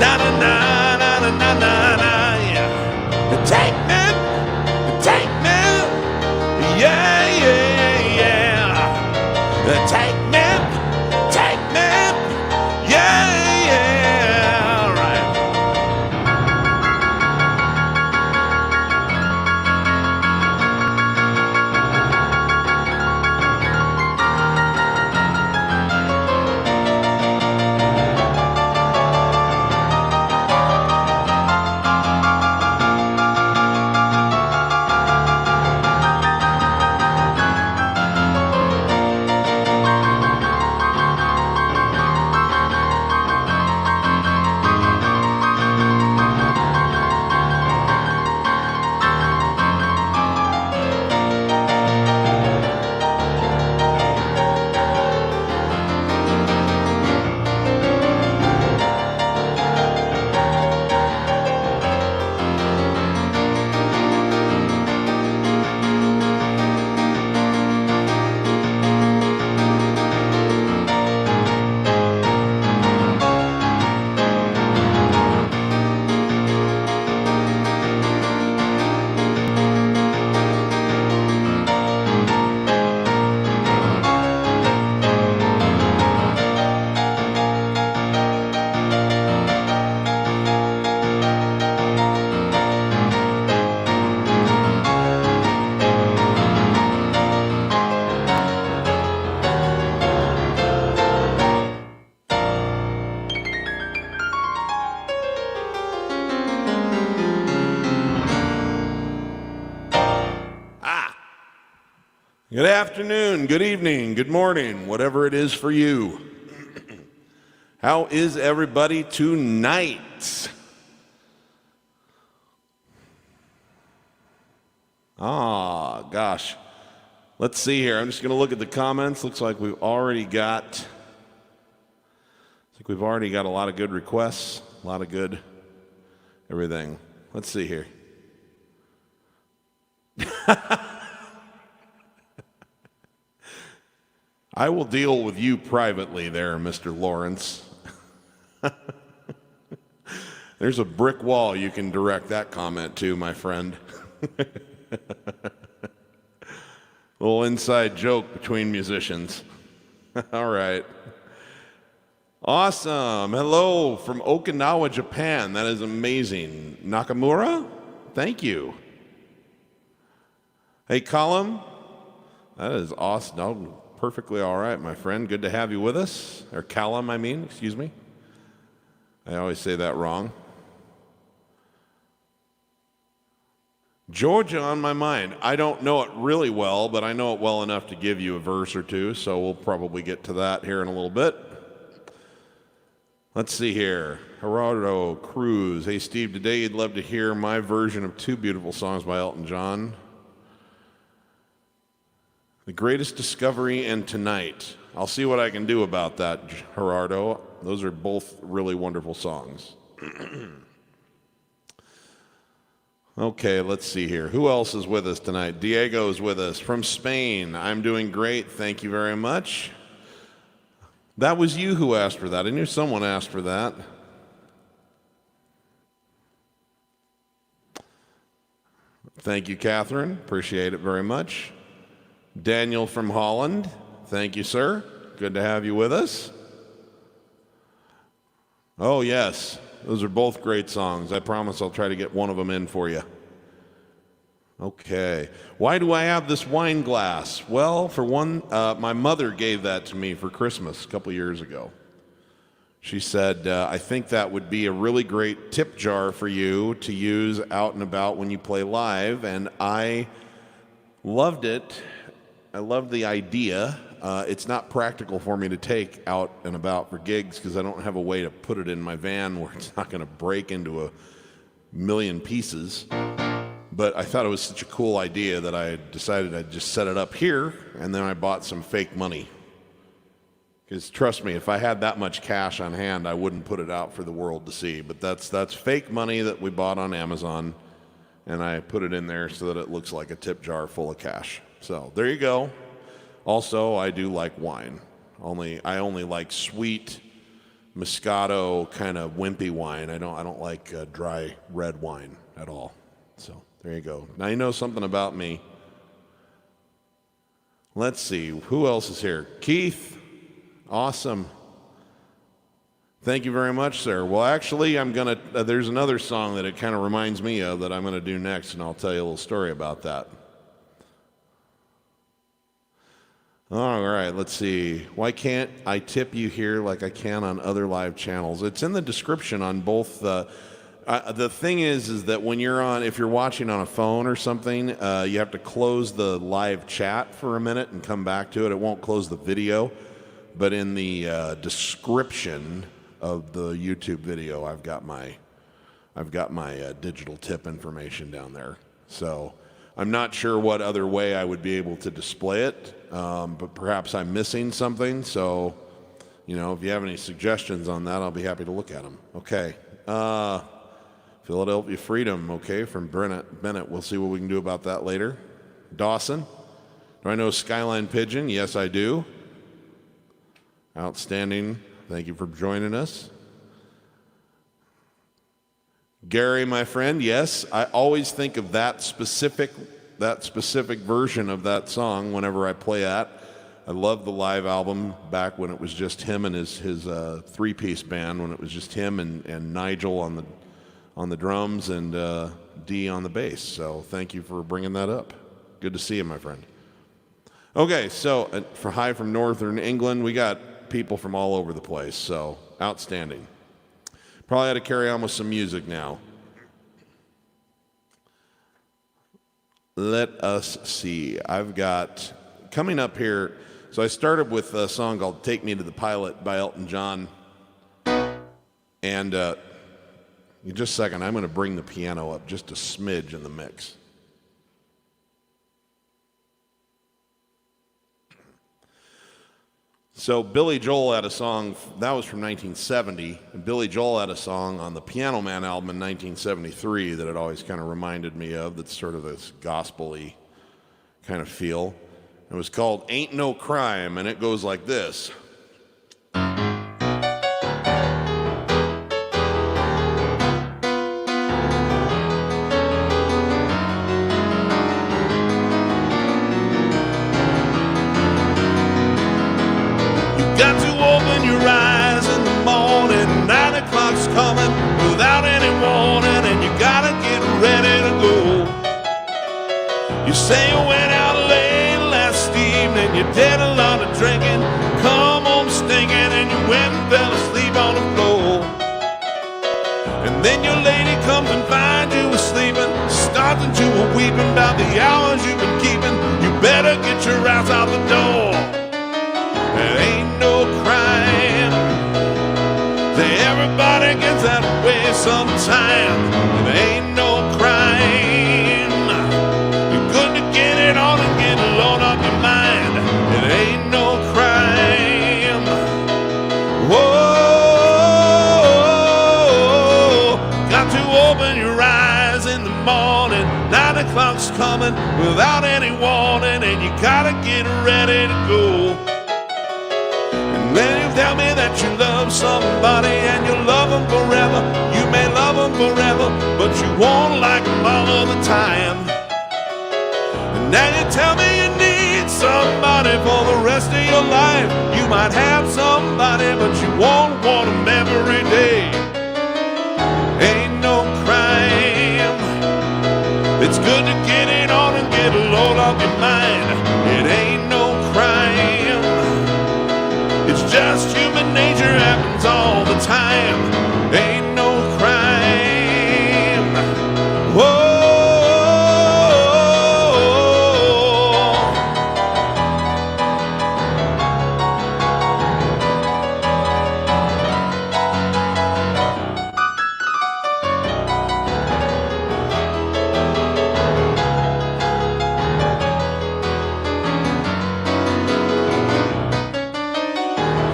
Na na na na na na na na, yeah. Take me, yeah, yeah, yeah. Take me, yeah, yeah, right. Good afternoon, good evening, good morning, whatever it is for you. How is everybody tonight? Gosh. Let's see here. I'm just going to look at the comments. Looks like we've already got a lot of good requests, a lot of good everything. Let's see here. I will deal with you privately there, Mr. Lawrence. There's a brick wall you can direct that comment to, my friend. Little inside joke between musicians. All right. Awesome. Hello from Okinawa, Japan. That is amazing. Nakamura, thank you. Hey, Colum. That is awesome. No, perfectly all right, my friend. Good to have you with us. Or Callum, excuse me. I always say that wrong. Georgia on my mind. I don't know it really well, but I know it well enough to give you a verse or two, so we'll probably get to that here in a little bit. Let's see here. Gerardo Cruz. Hey, Steve, today you'd love to hear my version of two beautiful songs by Elton John. The Greatest Discovery and Tonight. I'll see what I can do about that, Gerardo. Those are both really wonderful songs. Okay, let's see here. Who else is with us tonight? Diego is with us from Spain. I'm doing great. Thank you very much. That was you who asked for that. I knew someone asked for that. Thank you, Catherine. Appreciate it very much. Daniel from Holland. Thank you, sir. Good to have you with us. Oh, yes. Those are both great songs. I promise I'll try to get one of them in for you. Okay. Why do I have this wine glass? Well, for one, my mother gave that to me for Christmas a couple years ago. She said, I think that would be a really great tip jar for you to use out and about when you play live. And I loved it. I loved the idea. It's not practical for me to take out and about for gigs because I don't have a way to put it in my van where it's not going to break into a million pieces. But I thought it was such a cool idea that I decided I'd just set it up here, and then I bought some fake money. Because trust me, if I had that much cash on hand, I wouldn't put it out for the world to see. But that's fake money that we bought on Amazon, and I put it in there so that it looks like a tip jar full of cash. So there you go. Also, I do like wine. I only like sweet Moscato kind of wimpy wine. I don't like dry red wine at all. So there you go. Now you know something about me. Let's see. Who else is here? Keith. Awesome. Thank you very much, sir. Well, actually, there's another song that it kind of reminds me of that I'm going to do next, and I'll tell you a little story about that. All right, let's see. Why can't I tip you here like I can on other live channels? It's in the description on both. The thing is that if you're watching on a phone or something, you have to close the live chat for a minute and come back to it. It won't close the video, but in the description of the YouTube video, I've got my digital tip information down there. So I'm not sure what other way I would be able to display it. But perhaps I'm missing something, so, if you have any suggestions on that, I'll be happy to look at them. Okay. Philadelphia Freedom, okay, from Bennett. We'll see what we can do about that later. Dawson. Do I know Skyline Pigeon? Yes, I do. Outstanding. Thank you for joining us. Gary, my friend, yes, I always think of that specific version of that song whenever I play that. I love the live album back when it was just him and his three-piece band, when it was just him and Nigel on the drums and Dee on the bass. So thank you for bringing that up. Good to see you, my friend. Okay, so hi from Northern England. We got people from all over the place, so outstanding. Probably had to carry on with some music now. Let us see. I've got coming up here, so I started with a song called Take Me to the Pilot by Elton John. And in just a second, I'm going to bring the piano up just a smidge in the mix. So Billy Joel had a song, that was from 1970, and Billy Joel had a song on the Piano Man album in 1973 that it always kind of reminded me of, that's sort of this gospel-y kind of feel. It was called Ain't No Crime, and it goes like this. Got to open your eyes in the morning, 9 o'clock's coming without any warning, and you gotta get ready to go. You say you went out late last evening, you did a lot of drinking, come home stinking, and you went and fell asleep on the floor. And then your lady comes and finds you sleeping, starts into a weeping about the hours you've been keeping. You better get your ass out the door. It ain't no crime. Everybody gets that way sometime. It ain't no crime. You're good to get it on and get a load off your mind. It ain't no crime. Whoa, got to open your eyes in the morning. 9 o'clock's coming without any warning, and you gotta get ready to go. Then you tell me that you love somebody and you love them forever. You may love them forever, but you won't like them all of the time. And now you tell me you need somebody for the rest of your life. You might have somebody, but you won't want them every day. Ain't no crime. It's good to get it on and get a load off your mind. It ain't no crime. It's just human nature, happens all the time. Ain't no crime. Whoa.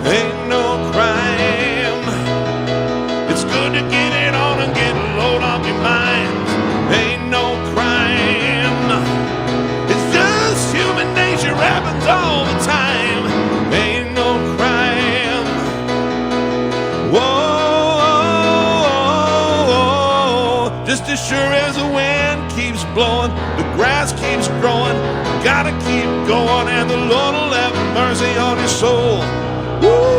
Ain't no crime. It's good to get it on and get a load off your mind. Ain't no crime. It's just human nature, happens all the time. Ain't no crime. Whoa, just as sure as the wind keeps blowing, the grass keeps growing, gotta keep going, and the Lord will have mercy on your soul. Woo!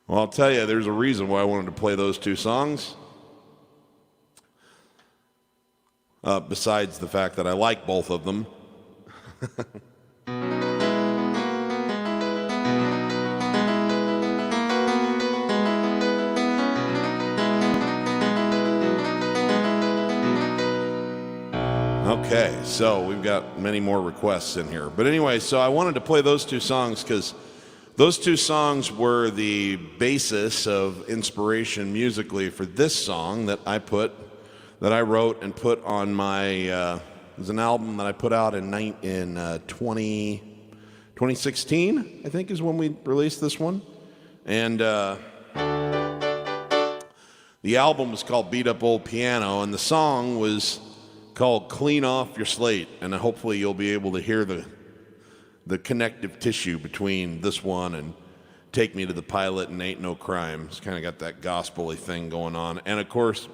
Well, I'll tell you, there's a reason why I wanted to play those two songs. Besides the fact that I like both of them. Okay, so we've got many more requests in here. But anyway, so I wanted to play those two songs because those two songs were the basis of inspiration musically for this song that I wrote and put on my, it was an album that I put out in 2016, I think is when we released this one. And the album was called Beat Up Old Piano, and the song was called Clean Off Your Slate, and hopefully you'll be able to hear the connective tissue between this one and Take Me to the Pilot and Ain't No Crime. It's kind of got that gospel-y thing going on. And of course,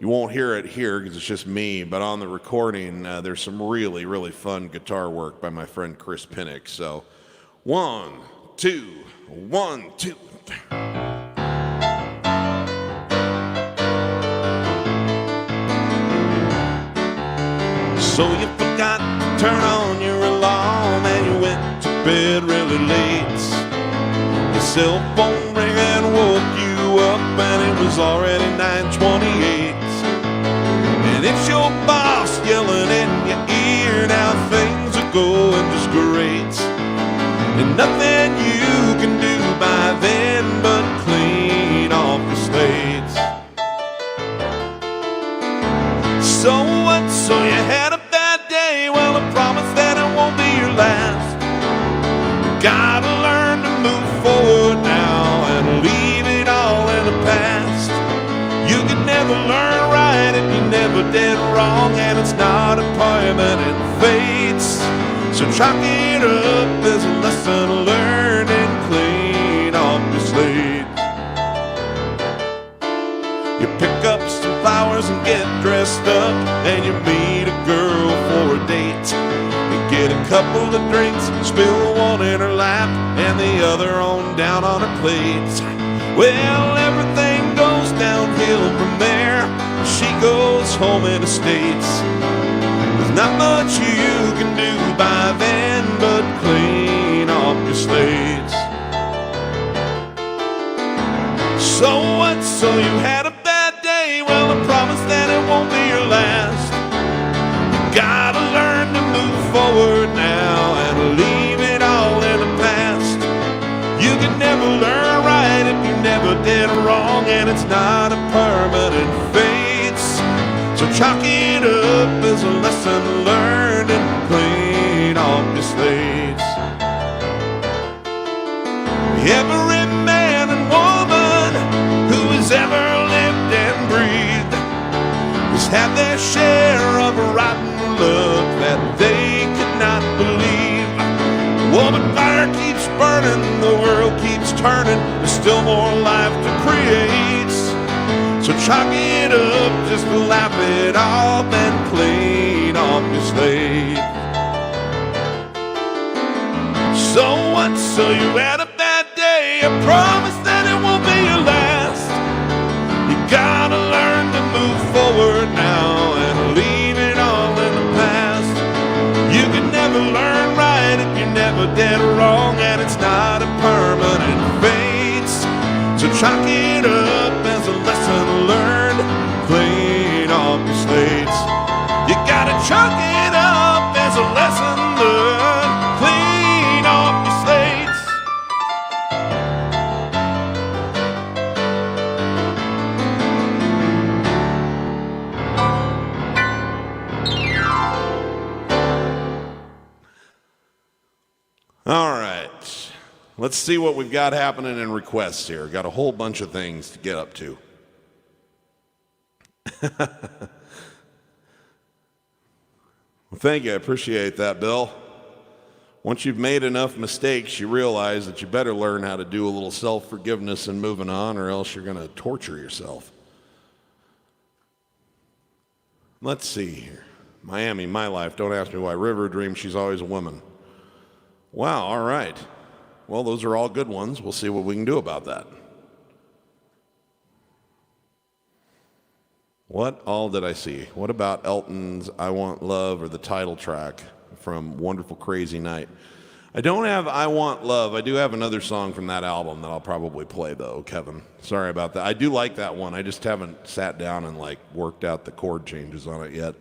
You won't hear it here because it's just me, but on the recording, there's some really, really fun guitar work by my friend Chris Pinnock. So, 1, 2, 1, 2. So you forgot to turn on your alarm and you went to bed really late. Your cell phone rang and woke you up and it was already 9:28. And it's your boss yelling in your ear, now things are going just great. And nothing you can do by then but clean off your slate. So what? So you had a bad day? Well, I promise that it won't be your last. You gotta learn to move forward now and leave it all in the past. You can never learn right if you never did wrong, and it's not a permanent fate. So chalk it up as a lesson learned and clean off your slate. You pick up some flowers and get dressed up, and you meet a girl for a date. You get a couple of drinks, spill one in her lap and the other on down on her plate. Well, everything goes downhill from there. She goes home in the States. There's not much you can do by then but clean off your slates. So what? So you had a bad day? Well, I promise that it won't be your last. You gotta learn to move forward now and leave it all in the past. You can never learn right if you never did wrong, and it's not a permanent fate. So chalk it up as a lesson learned and clean off your slates. Every man and woman who has ever lived and breathed has had their share of rotten luck that they could not believe. Oh, but fire keeps burning, the world keeps turning, there's still more life to create. So chalk it up, just laugh it off and clean off your slate. So what? So you had a bad day, I promise that it won't be your last. You gotta learn to move forward now and leave it all in the past. You can never learn right if you never did wrong, and it's not a permanent fate. So chalk it up as a lesson learned, clean off your slates. You gotta chalk it up as a lesson learned, clean off your slates. All right. Let's see what we've got happening in requests here. Got a whole bunch of things to get up to. Well, thank you. I appreciate that, Bill. Once you've made enough mistakes, you realize that you better learn how to do a little self-forgiveness and moving on, or else you're going to torture yourself. Let's see here. Miami, my life. Don't ask me why. River dreams she's always a woman. Wow, all right. Well, those are all good ones. We'll see what we can do about that. What all did I see? What about Elton's I Want Love, or the title track from Wonderful Crazy Night? I don't have I Want Love. I do have another song from that album that I'll probably play, though, Kevin. Sorry about that. I do like that one. I just haven't sat down and worked out the chord changes on it yet.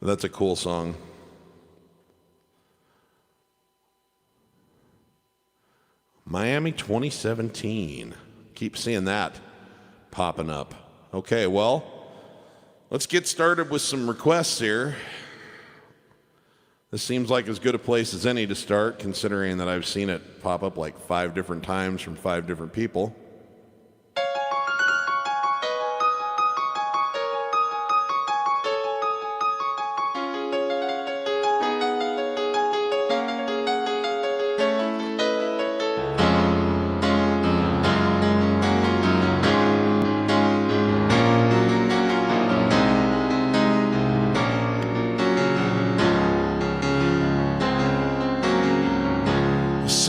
But that's a cool song. Miami 2017. Keep seeing that popping up. Okay, well, let's get started with some requests here. This seems like as good a place as any to start, considering that I've seen it pop up 5 different times from 5 different people.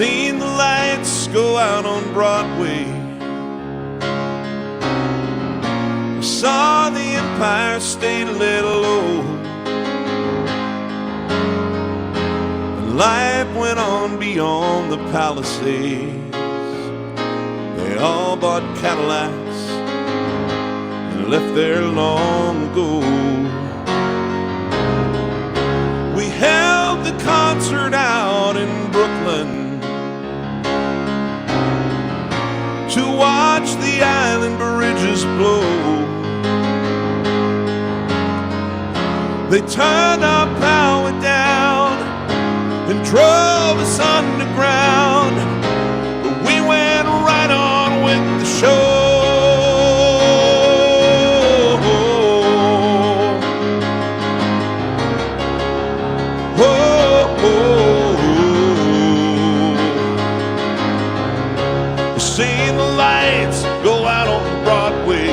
seen the lights go out on Broadway. I saw the Empire State laid low. And life went on beyond the Palisades. They all bought Cadillacs and left there long ago. We held the concert out in Brooklyn to watch the island bridges blow. They turned our power down and drove us underground, but we went right on with the show. Seen the lights go out on Broadway.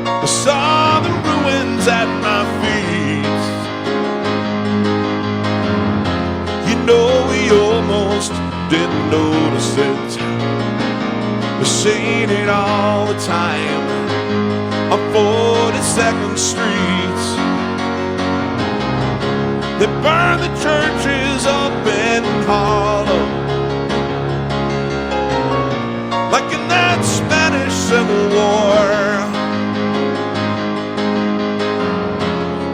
I saw the ruins at my feet. You know, we almost didn't notice it. We've seen it all the time on 42nd Street. They burned the churches up in Harlem, like in that Spanish Civil War.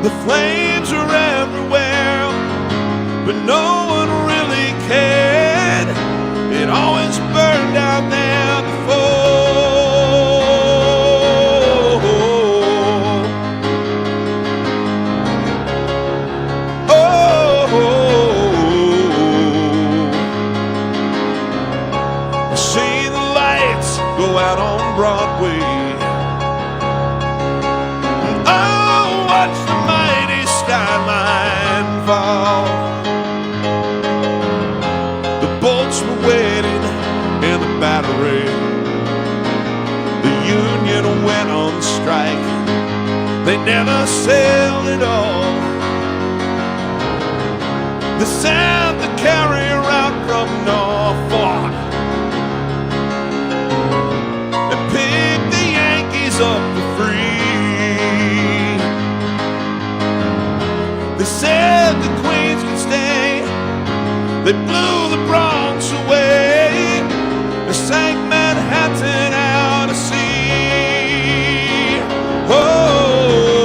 The flames are everywhere, but no one really cared. It always burned out there before. I see the lights go out on Broadway. And oh, watch the mighty skyline fall. The boats were waiting in the Battery. The Union went on strike. They never sailed at all. They sent the carrier out from Norfolk and picked the Yankees up for free. They said the Queens could stay. They blew the Bronx away. They sank Manhattan out to sea. Whoa,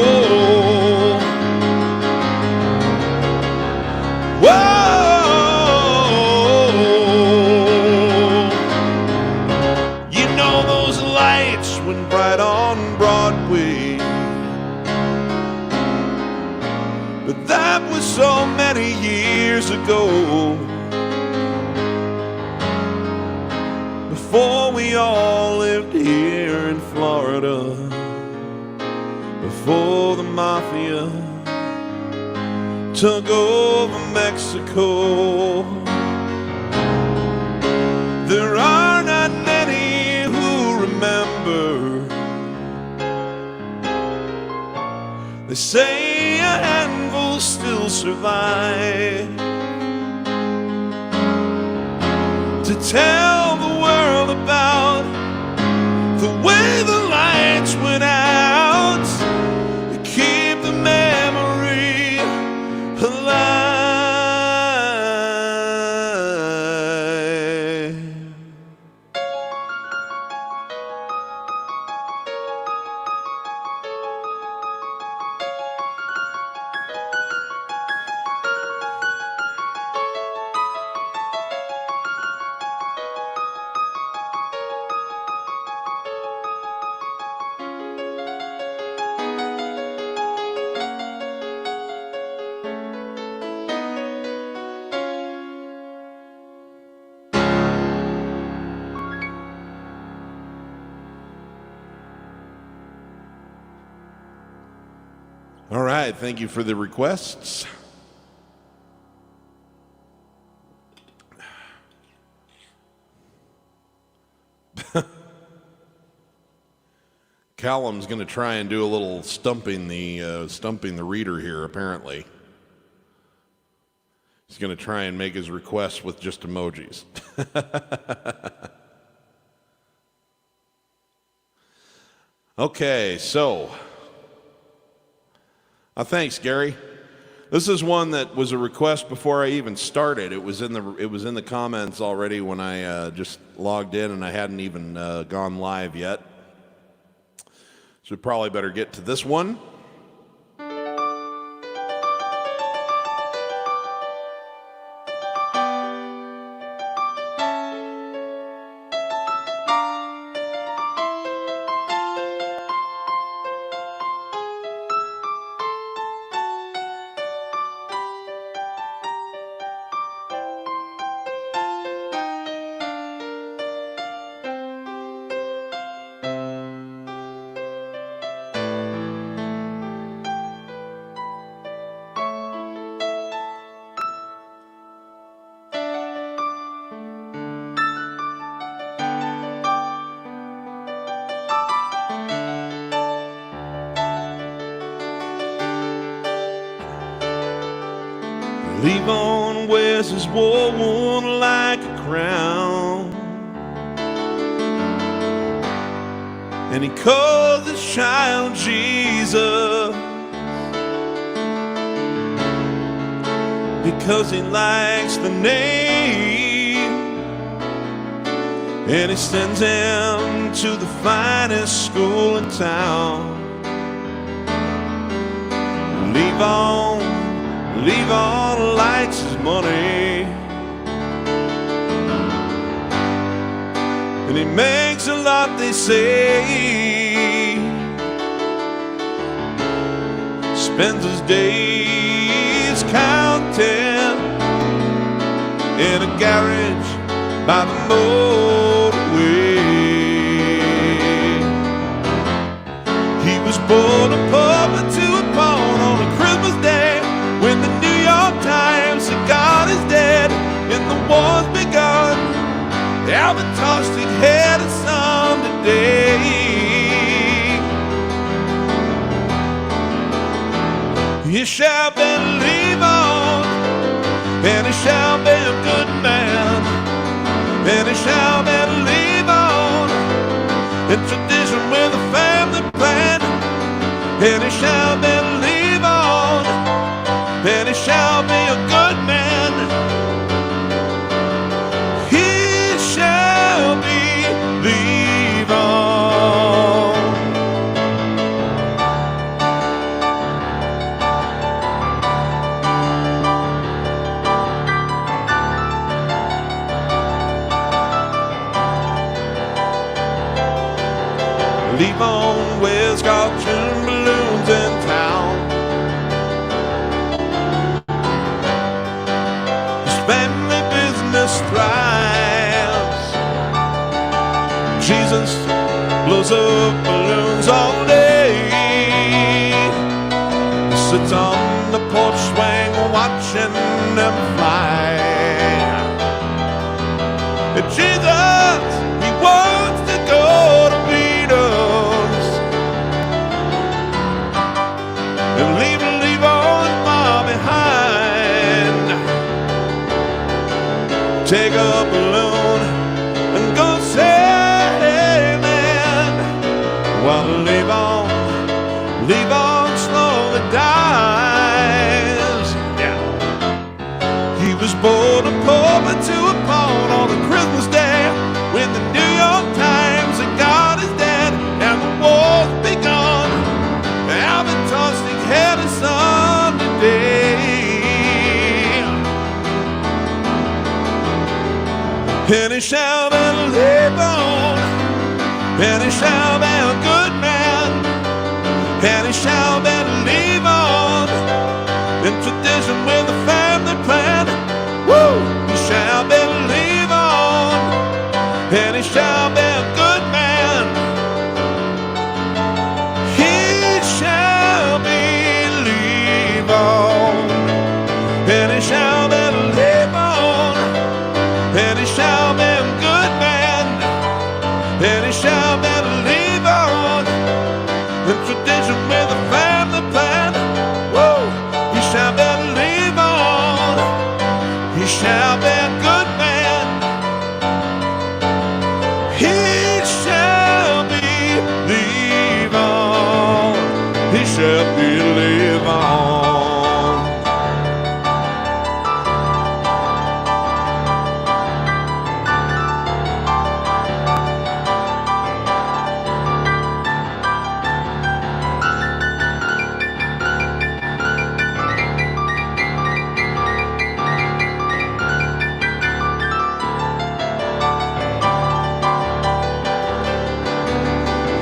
whoa. You know those lights went bright on Broadway, but that was so many years ago, before we all lived here in Florida, before the mafia took over Mexico. There are not many who remember. They say a handful still survive to tell the world about the way the lights went out, to keep the memory alive. All right, thank you for the requests. Callum's going to try and do a little stumping the reader here, apparently. He's going to try and make his request with just emojis. Okay, so thanks, Gary. This is one that was a request before I even started. It was in the comments already when I just logged in, and I hadn't even gone live yet. So we probably better get to this one. Levon wears his wool worn like a crown, and he calls his child Jesus because he likes the name, and he sends him to the finest school in town. Levon likes his money, and he makes a lot, they say. Spends his days counting in a garage by the motorway. He was born a pauper to a pawn on a Christmas day, when the New York Times said God is dead and the war's begun. Albert Tostig had a son today. He shall believe on, and he shall be a good man, and he shall believe on in tradition with a family plan, and he shall believe on, and he shall be a good man. He shall believe on. Levon wears cartoon balloons in town. Family business thrives. Jesus blows up balloons all day. He sits on the porch swing watching them fly. And Jesus, he wants to go to Beatles and leave Levon far behind. Take a balloon and go sailing, while Levon slowly dies. Yeah. He was born a pauper to a pawn on a Christmas day, when the New York Times said God is dead and the war's begun. Albert Tostig had his son today. And he shall believe on, and he shall be a good man, and he shall believe on in tradition with a family plan. Woo! He shall believe on, and he shall be a good man. He shall believe on, and he shall believe on, and he shall be a good man, and he shall believe on the tradition with a family plan. Whoa, he shall believe on,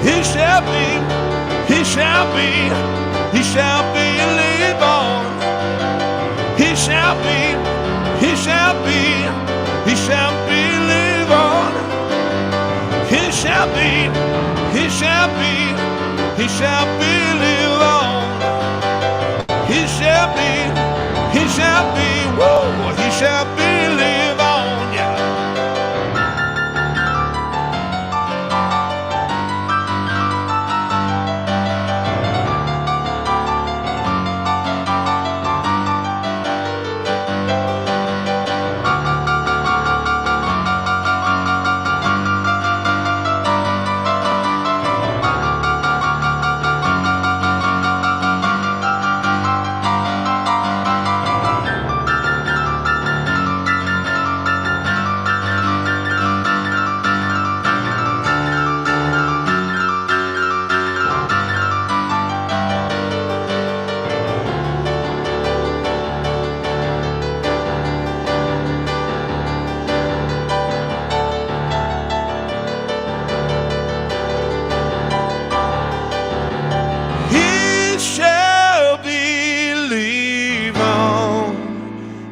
he shall be, he shall be, he shall be Levon. He shall be, he shall be, he shall be Levon. He shall be, he shall be, he shall be Levon. He shall be, whoa, he shall be Levon, yeah.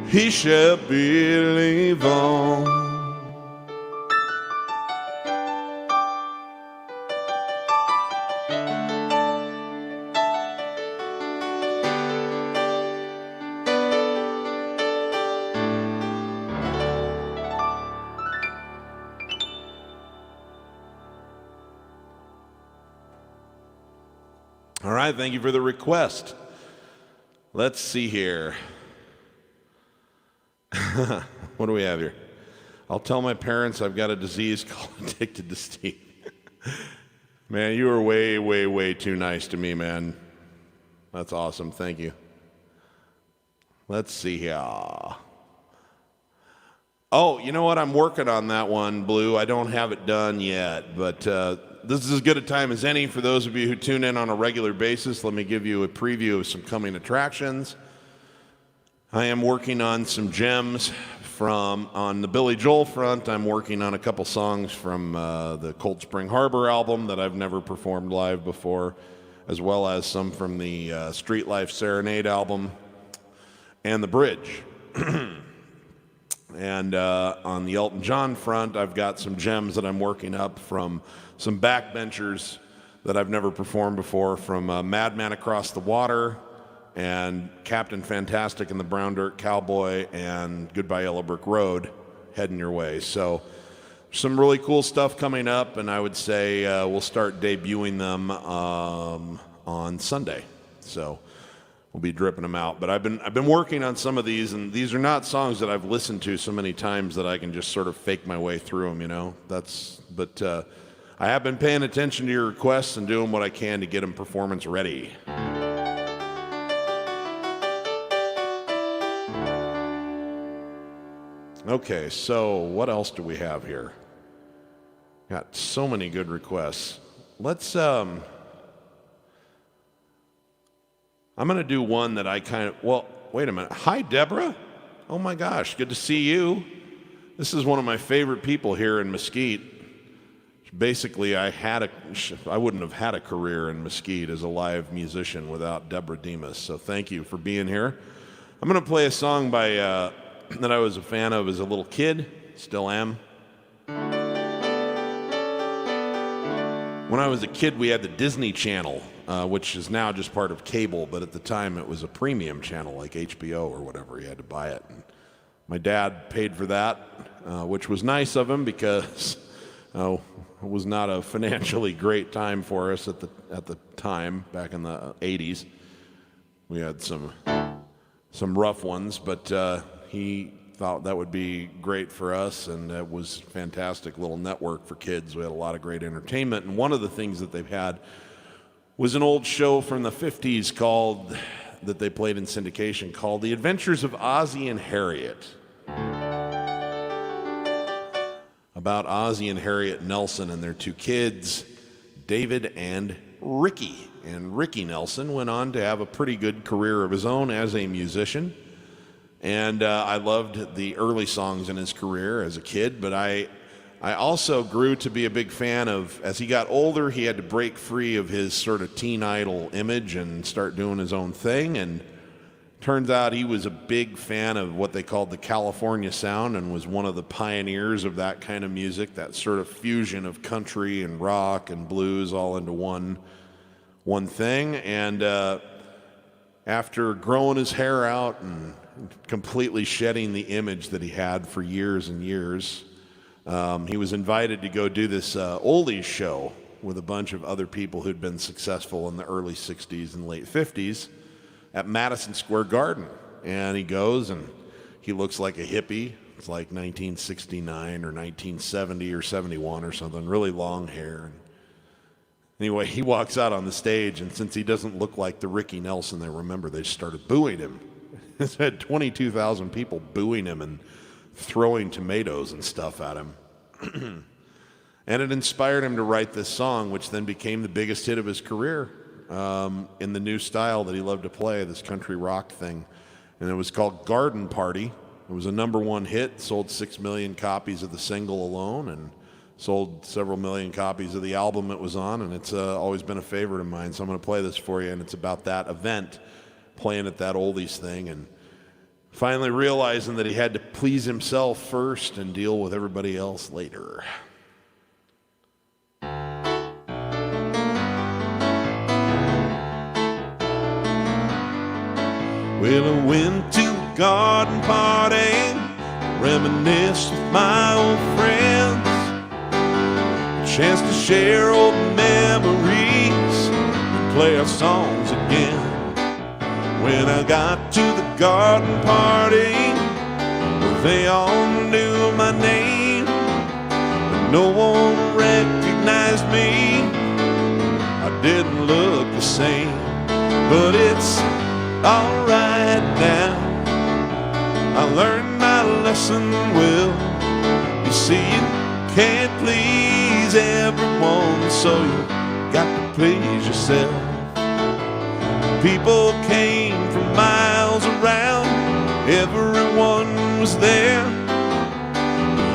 He shall believe on. All right, thank you for the request. Let's see here. What do we have here? I'll tell my parents I've got a disease called addicted to Steve. Man, you were way, way, way too nice to me, man. That's awesome. Thank you. Let's see here. Oh, you know what? I'm working on that one, Blue. I don't have it done yet, but this is as good a time as any for those of you who tune in on a regular basis. Let me give you a preview of some coming attractions. I am working on some gems on the Billy Joel front. I'm working on a couple songs from the Cold Spring Harbor album that I've never performed live before, as well as some from the Street Life Serenade album and The Bridge. And on the Elton John front, I've got some gems that I'm working up from some backbenchers that I've never performed before, from Madman Across the Water, and Captain Fantastic and the Brown Dirt Cowboy, and Goodbye Yellow Brick Road heading your way. So some really cool stuff coming up, and I would say we'll start debuting them on Sunday. So we'll be dripping them out. But I've been working on some of these, and these are not songs that I've listened to so many times that I can just sort of fake my way through them, you know. But I have been paying attention to your requests and doing what I can to get them performance ready. Okay, so what else do we have here? Got so many good requests. Let's, I'm going to do one that I wait a minute. Hi, Deborah. Oh my gosh, good to see you. This is one of my favorite people here in Mesquite. Basically, I wouldn't have had a career in Mesquite as a live musician without Deborah Demas, so thank you for being here. I'm going to play a song by that I was a fan of as a little kid, still am. When I was a kid, we had the Disney Channel, which is now just part of cable, but at the time it was a premium channel like HBO or whatever. You had to buy it. And my dad paid for that, which was nice of him because it was not a financially great time for us at the time, back in the 80s. We had some rough ones, but he thought that would be great for us, and it was a fantastic little network for kids. We had a lot of great entertainment, and one of the things that they've had was an old show from the 50s that they played in syndication called The Adventures of Ozzie and Harriet, about Ozzie and Harriet Nelson and their two kids, David and Ricky. And Ricky Nelson went on to have a pretty good career of his own as a musician. And I loved the early songs in his career as a kid, but I I also grew to be a big fan of, as he got older, he had to break free of his sort of teen idol image and start doing his own thing. And turns out he was a big fan of what they called the California sound and was one of the pioneers of that kind of music, that sort of fusion of country and rock and blues all into one thing. And after growing his hair out and completely shedding the image that he had for years and years, he was invited to go do this oldies show with a bunch of other people who'd been successful in the early 60s and late 50s at Madison Square Garden. And he goes and he looks like a hippie. It's like 1969 or 1970 or 71 or something, really long hair. And anyway, he walks out on the stage, and since he doesn't look like the Ricky Nelson they remember, they started booing him. It's had 22,000 people booing him and throwing tomatoes and stuff at him. And it inspired him to write this song, which then became the biggest hit of his career in the new style that he loved to play, this country rock thing. And it was called Garden Party. It was a #1 hit, sold 6 million copies of the single alone, and sold several million copies of the album it was on, and it's always been a favorite of mine. So I'm going to play this for you, and it's about that event, playing at that oldies thing, and finally realizing that he had to please himself first and deal with everybody else later. Well, I went to a garden party, reminisced with my old friends, a chance to share old memories and play our songs again. When I got to the garden party, well, they all knew my name, but no one recognized me. I didn't look the same, but it's all right now. I learned my lesson well. You see, you can't please everyone, so you got to please yourself. People came from miles around, everyone was there.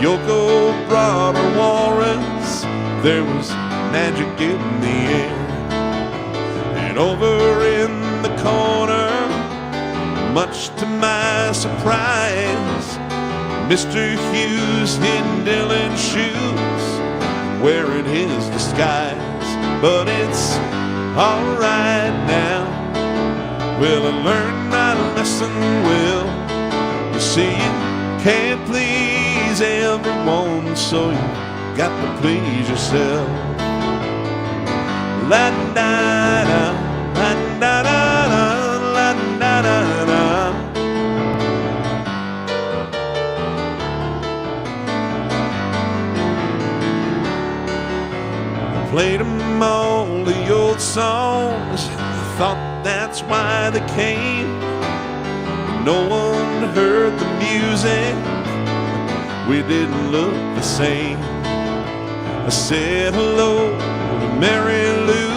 Yoko brought her warrants, there was magic in the air. And over in the corner, much to my surprise, Mr. Hughes in Dylan's shoes, wearing his disguise. But it's all right now. Well, I learned my lesson well. You see, you can't please everyone, so you got to please yourself. La da da, la da da da, la da da da. I played them all the old songs, I thought that's why they came. No one heard the music, we didn't look the same. I said hello to Mary Lou,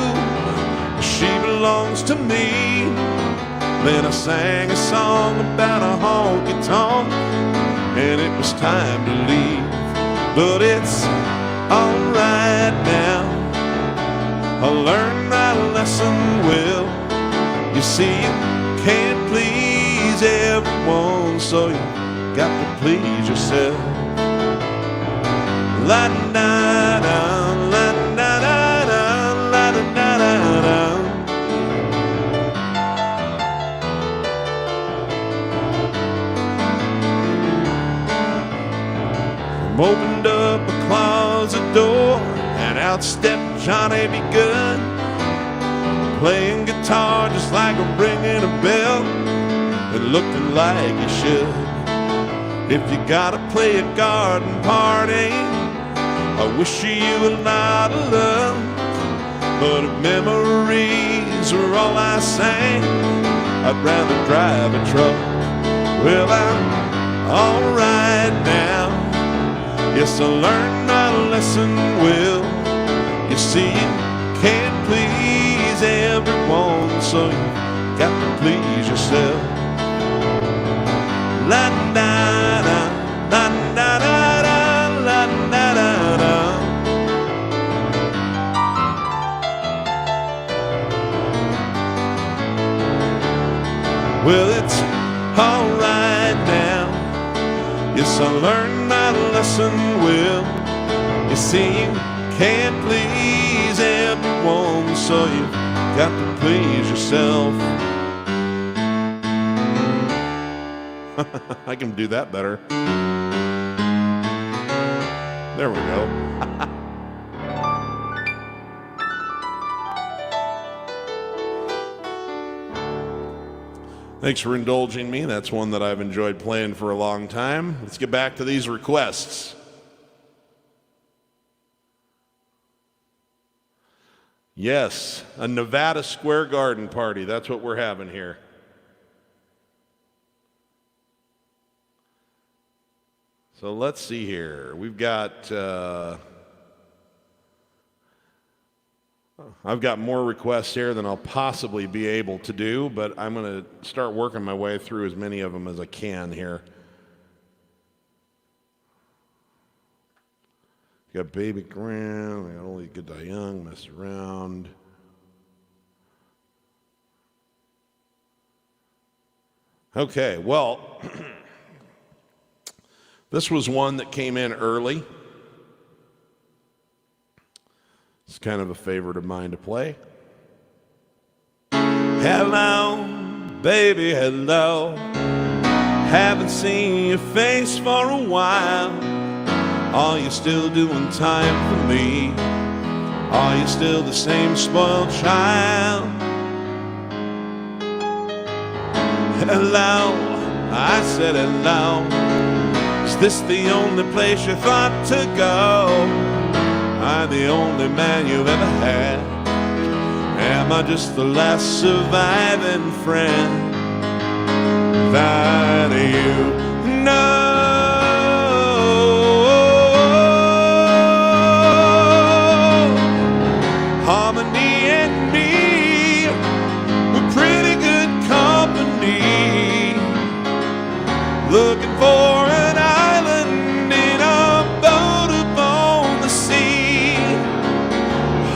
she belongs to me. Then I sang a song about a honky-tonk, and it was time to leave. But it's all right now. I learned my lesson well. You see, you can't please everyone, so you got to please yourself. La da da, la da da da, la da da da. Opened up a closet door, and out stepped Johnny B. Good, playing guitar just like a ringing a bell, and looking like he should. If you gotta play a garden party, I wish you a lot of love. But if memories are all I sang, I'd rather drive a truck. Well, I'm all right now. Yes, I learned my lesson well. You see, you can't please everyone, so you got to please yourself. La da da, la da da da, la da da Guess I learned my lesson well. You see, you can't please everyone, so you've got to please yourself. I can do that better. There we go. Thanks for indulging me. That's one that I've enjoyed playing for a long time. Let's get back to these requests. Yes, a Nevada Square Garden party. That's what we're having here. So let's see here. We've got, I've got more requests here than I'll possibly be able to do, but I'm going to start working my way through as many of them as I can here. We got Baby Grand, we got Only Good Die Young, Mess Around. Okay, well, this was one that came in early. It's kind of a favorite of mine to play. Hello, baby, hello. Haven't seen your face for a while. Are you still doing time for me? Are you still the same spoiled child? Hello, I said hello. Is this the only place you thought to go? Am I the only man you've ever had? Am I just the last surviving friend that you know? Harmony and me, we're pretty good company. Looking for an island in a boat upon the sea.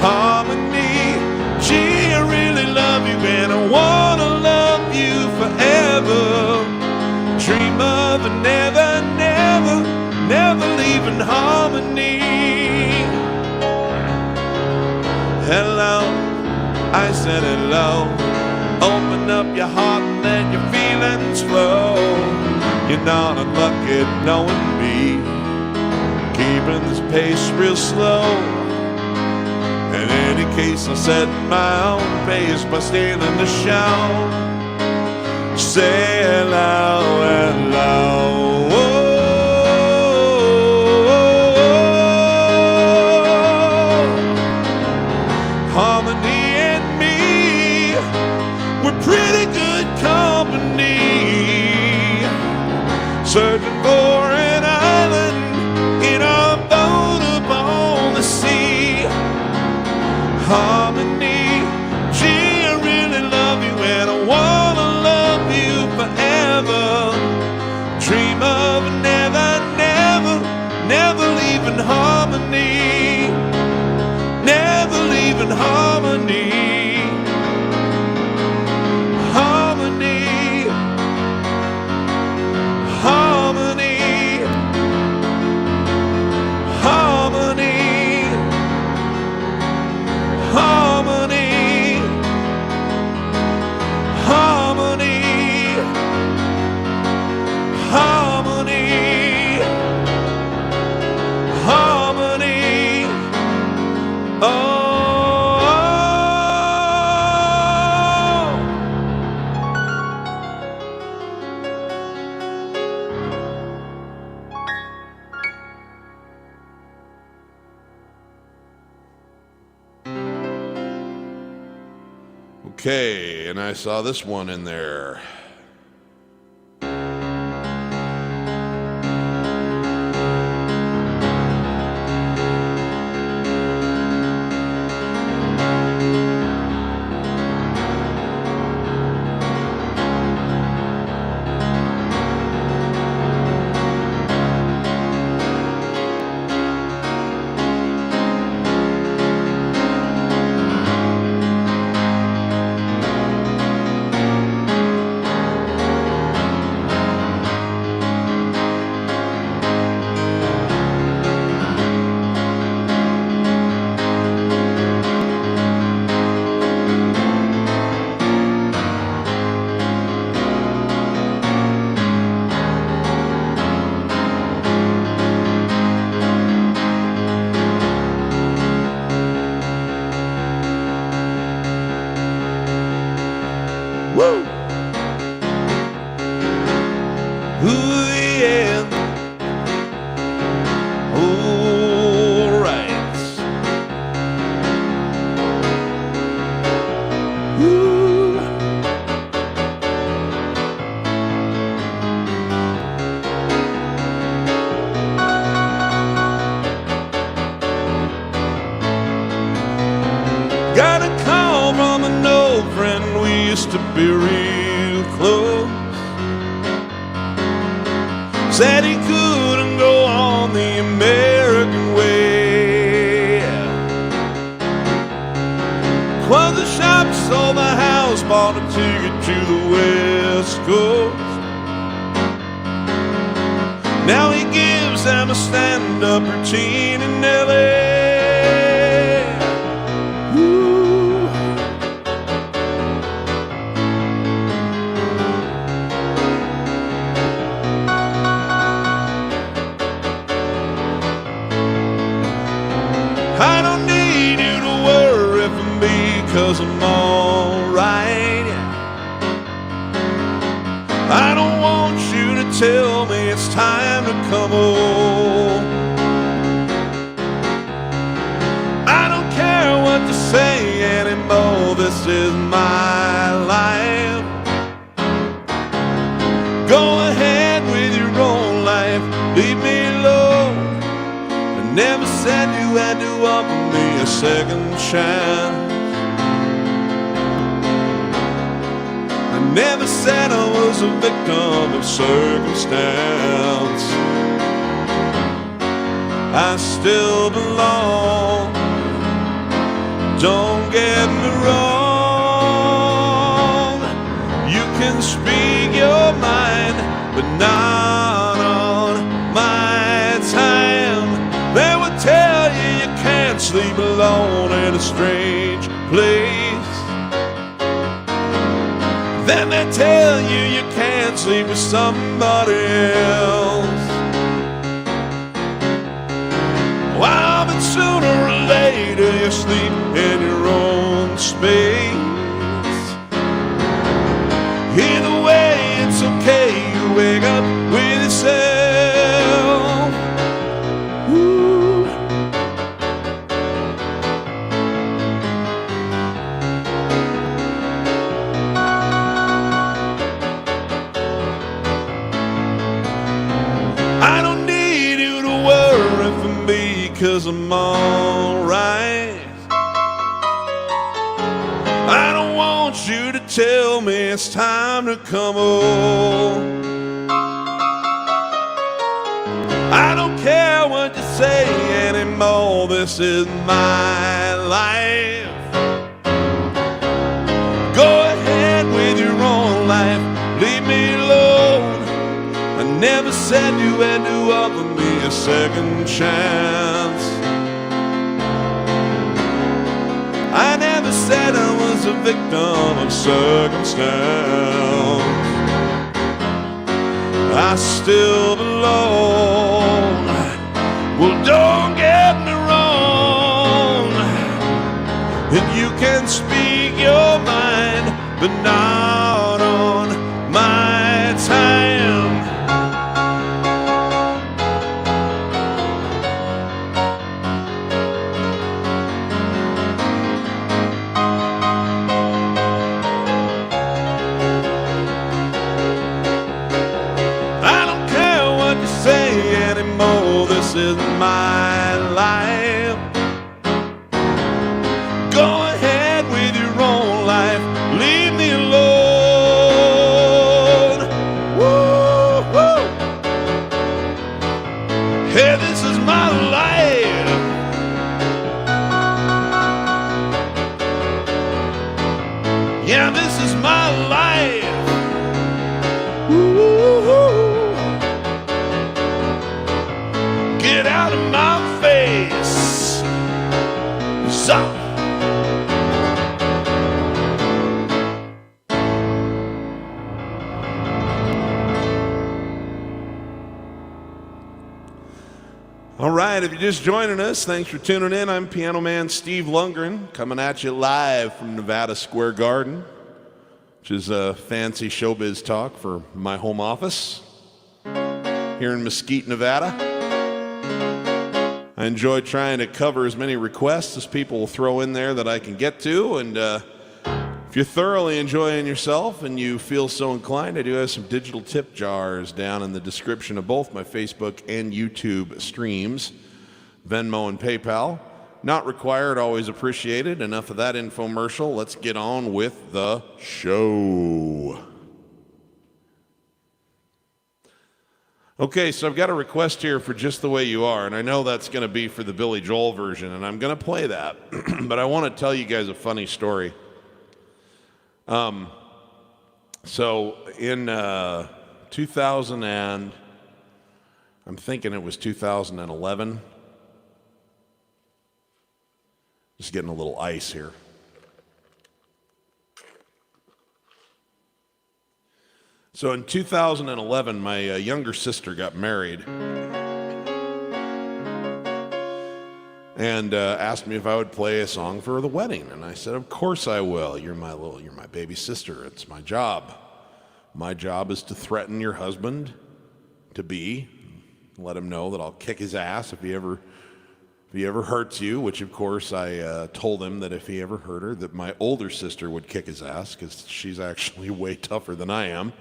Harmony, gee, I really love you and I wanna love you forever. Dream of a never, never, never leaving harmony. Hello, I said hello. Open up your heart and let your feelings flow. You're not unlucky knowing me, keeping this pace real slow. In any case, I'll set my own pace by stealing the show. Say hello, hello. Harmony and me, we're pretty good company. Searching for an island in a boat upon the sea. Harmony, gee, I really love you and I wanna love you forever. Dream of a never, never, never leaving harmony. Never leaving harmony. Harmony. Harmony. Harmony. Harmony. Harmony. Harmony. Harmony. Oh. Okay, and I saw this one in there. Woo! Ooh, yeah. All right. Ooh. Got a call from an old friend, we used to be real close. Said he couldn't go on the American way. 'Twas the shop, sold the house, bought a ticket to the West Coast. Now he gives them a stand-up routine in L.A. I don't need you to worry for me, 'cause I'm alright. I don't want you to tell me it's time to come home. I don't care what you say anymore, this is my life. Go ahead with your own life, leave me alone. I never said you had to offer me a second chance. I never said I was a victim of circumstance. I still belong. Don't get me wrong. You can speak your mind, but not on my time. They will tell you you can't sleep alone in a strange place. Then they tell you you can't sleep with somebody else. Well, but sooner or later you sleep in your own space. Either way, it's okay, you wake up with yourself. Ooh. I don't need you to worry for me, 'cause I'm alright. I don't want you to tell me it's time to come home. I don't care what you say anymore, this is my life. Go ahead with your own life, leave me alone. I never said you had to offer me a second chance. I never said I was a victim of circumstance. I still belong. Well, don't get me wrong. And you can speak your mind, but not on my time. This is my life. Go ahead with your own life, leave me alone. Woo-hoo. Hey, this is my life. Yeah, this is my life. Woo-hoo. Get out of my face. So. All right, if you're just joining us, thanks for tuning in. I'm Piano Man Steve Lungrin, coming at you live from Nevada Square Garden. which is a fancy showbiz talk for my home office here in Mesquite, Nevada. I enjoy trying to cover as many requests as people will throw in there that I can get to, and if you're thoroughly enjoying yourself and you feel so inclined, I do have some digital tip jars down in the description of both my Facebook and YouTube streams, Venmo and PayPal. Not required, always appreciated. Enough of that infomercial. Let's get on with the show. Okay, so I've got a request here for Just the Way You Are, and I know that's going to be for the Billy Joel version, and I'm going to play that. But I want to tell you guys a funny story. So in 2000 and I'm thinking it was 2011. Just getting a little ice here. So in 2011, my younger sister got married and asked me if I would play a song for the wedding. And I said, of course I will. You're my baby sister. It's my job. My job is to threaten your husband to be, let him know that I'll kick his ass if he ever hurts you, which of course I told him that if he ever hurt her, that my older sister would kick his ass because she's actually way tougher than I am.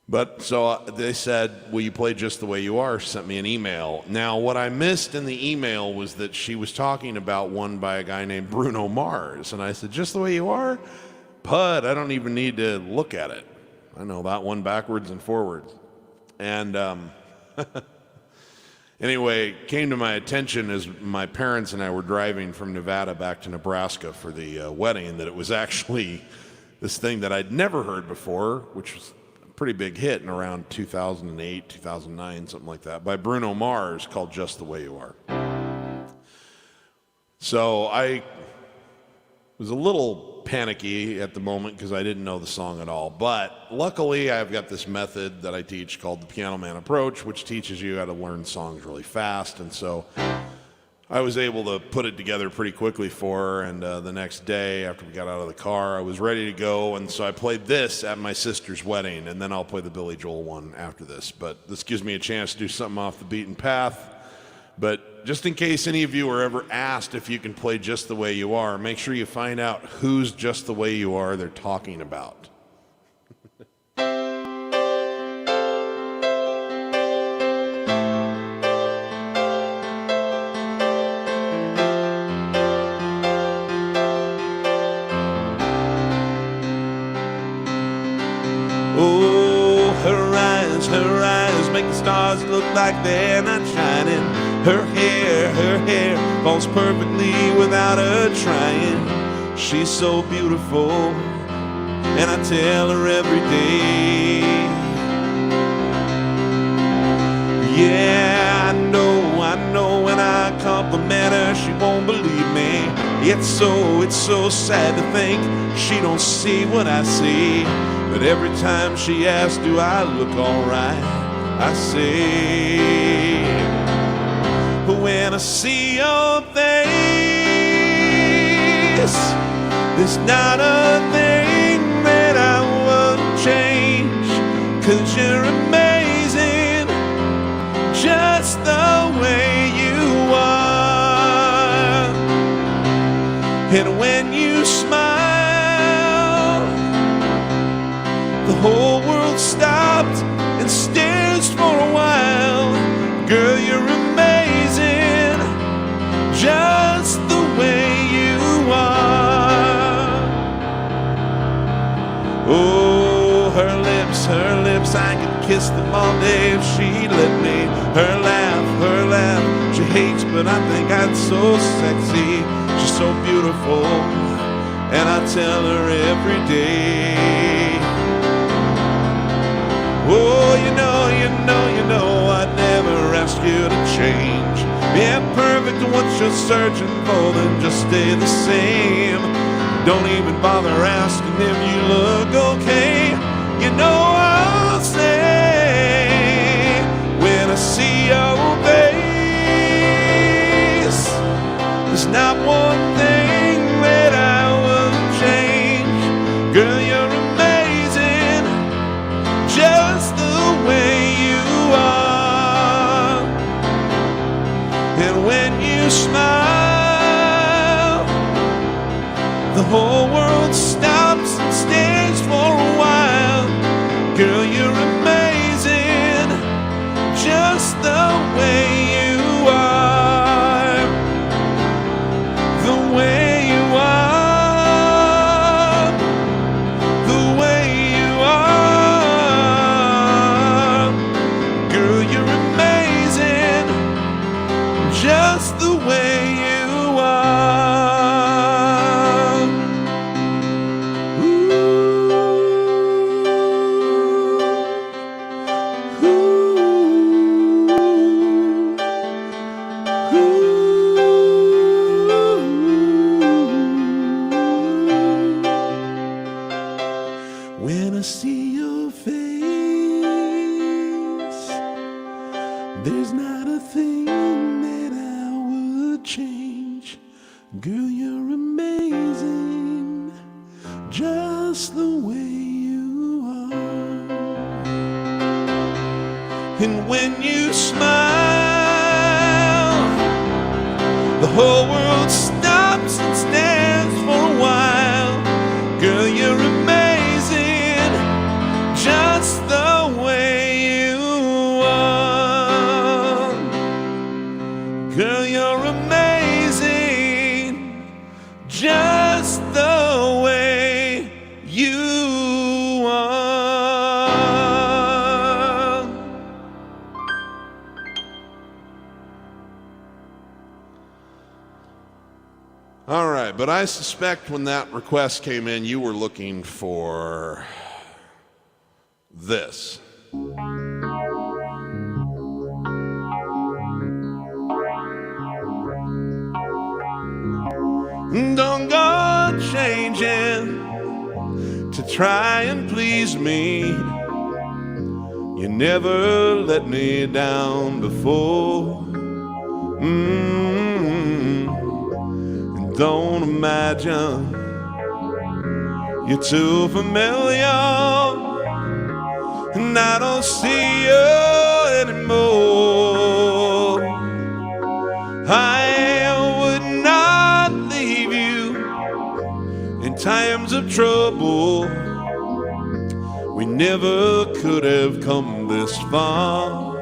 But so they said, will you play Just the Way You Are? Sent me an email. Now, what I missed in the email was that she was talking about one by a guy named Bruno Mars. And I said, Just the Way You Are? Pud, I don't even need to look at it. I know that one backwards and forwards. And anyway, it came to my attention as my parents and I were driving from Nevada back to Nebraska for the wedding that it was actually this thing that I'd never heard before, which was a pretty big hit in around 2008, 2009, something like that, by Bruno Mars, called Just the Way You Are. So I was a little panicky at the moment because I didn't know the song at all. But luckily, I've got this method that I teach called the Piano Man Approach, which teaches you how to learn songs really fast. And so I was able to put it together pretty quickly for her. And the next day, after we got out of the car, I was ready to go. And so I played this at my sister's wedding. And then I'll play the Billy Joel one after this. But this gives me a chance to do something off the beaten path. But just in case any of you are ever asked if you can play Just the Way You Are, make sure you find out who's Just the Way You Are they're talking about. Oh, her eyes make the stars look like they're not shining. Her hair falls perfectly without her trying. She's so beautiful, and I tell her every day. Yeah, I know when I compliment her, she won't believe me. It's so sad to think she don't see what I see. But every time she asks, do I look alright? I say, when I see your face, there's not a thing that I would change. 'Cause you're amazing, just the way you are. And when you smile, the whole world stopped and stares for a while. Girl, you're amazing, just the way you are. Oh, her lips, I could kiss them all day if she'd let me. Her laugh, she hates, but I think I'd so sexy. She's so beautiful, and I tell her every day. Oh, you know, I'd never ask you to change. Yeah, perfect, what you're searching for, then just stay the same. Don't even bother asking if you look okay. You know I'll say, when I see your face, there's not one thing that I will when you smile, the whole world stops and stares for a while. Girl, you're amazing, just the way you are. The way you are. The way you are. Girl, you're amazing, just the way you are. Ooh. Ooh. Ooh. When I see your face, there's not a thing that I would change. Girl, you're amazing, just the way you are. And when you smile, the whole world stops and stares for a while. Girl, you're amazing, just the way you are. Girl, you're amazing, just the way you are. All right, but I suspect when that request came in, you were looking for this. Don't go changing to try and please me. You never let me down before. And don't imagine you're too familiar, and I don't see you anymore. I would not leave you in times of trouble. We never could have come this far.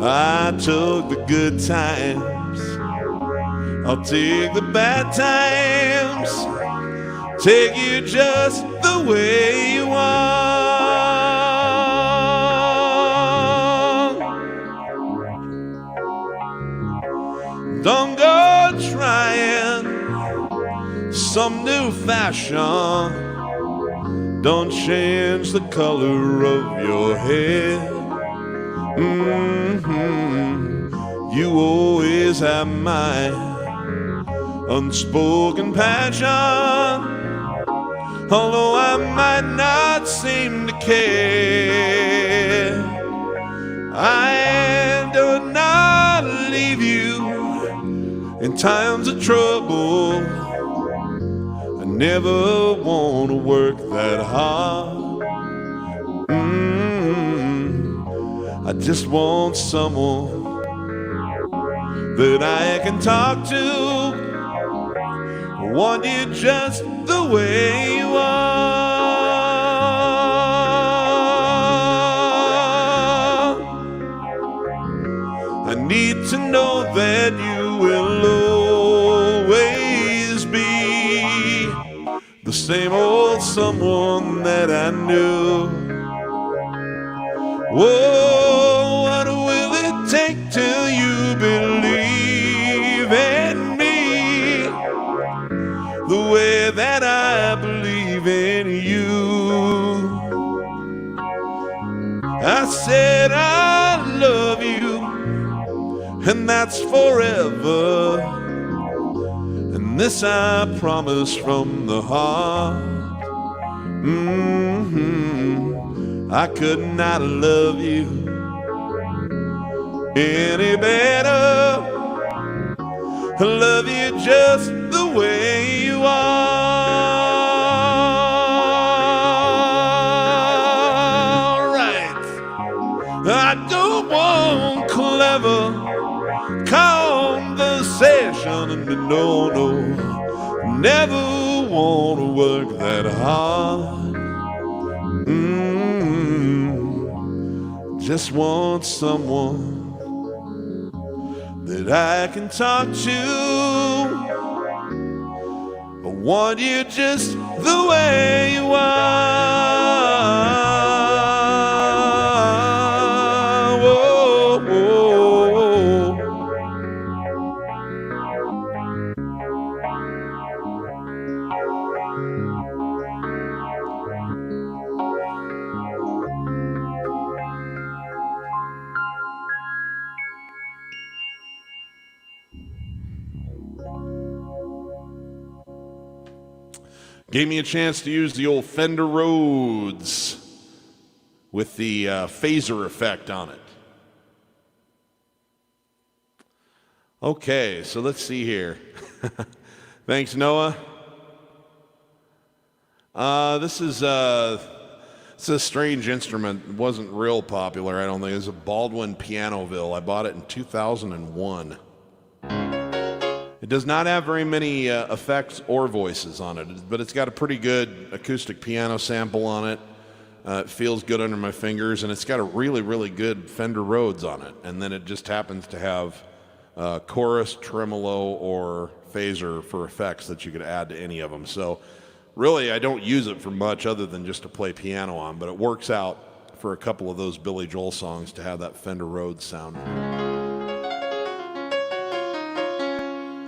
I took the good times, I'll take the bad times, take you just the way you are. Don't go trying some new fashion. Don't change the color of your hair. You always have my unspoken passion. Although I might not seem to care, I do not leave you in times of trouble. I never want to work that hard. I just want someone that I can talk to. I want you just the way you are. I need to know that you will always be the same old someone that I knew. Whoa, what will it take till you believe in me the way that I believe in you? I said I love you, and that's forever, and this I promise from the heart. I could not love you any better. I love you just the way you are. Right. I don't want clever conversation, no, no. Never want to work that hard. Just want someone that I can talk to. I want you just the way you are. Whoa, whoa. Gave me a chance to use the old Fender Rhodes with the phaser effect on it. Okay, so let's see here. Thanks, Noah. This is it's a strange instrument. It wasn't real popular, I don't think. It's a Baldwin Pianoville. I bought it in 2001. It does not have very many effects or voices on it, but it's got a pretty good acoustic piano sample on it. It feels good under my fingers, and it's got a really, really good Fender Rhodes on it. And then it just happens to have chorus, tremolo, or phaser for effects that you could add to any of them. So really, I don't use it for much other than just to play piano on, but it works out for a couple of those Billy Joel songs to have that Fender Rhodes sound.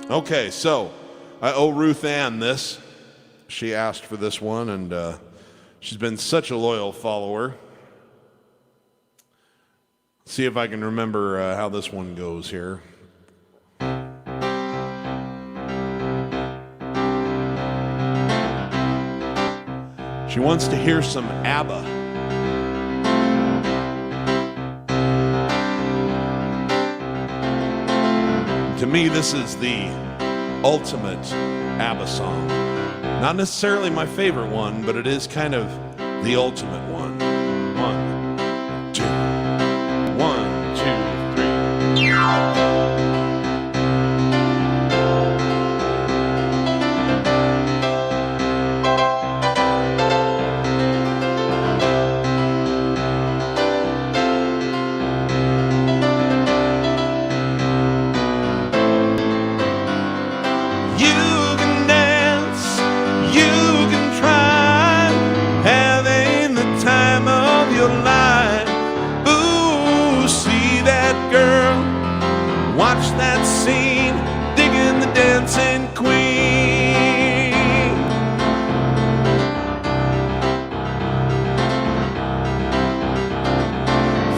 Okay, so I owe Ruth Ann this. She asked for this one, and she's been such a loyal follower. See if I can remember how this one goes here. She wants to hear some ABBA. To me, this is the ultimate ABBA song. Not necessarily my favorite one, but it is kind of the ultimate one. 1, 2, 1, 2, 3.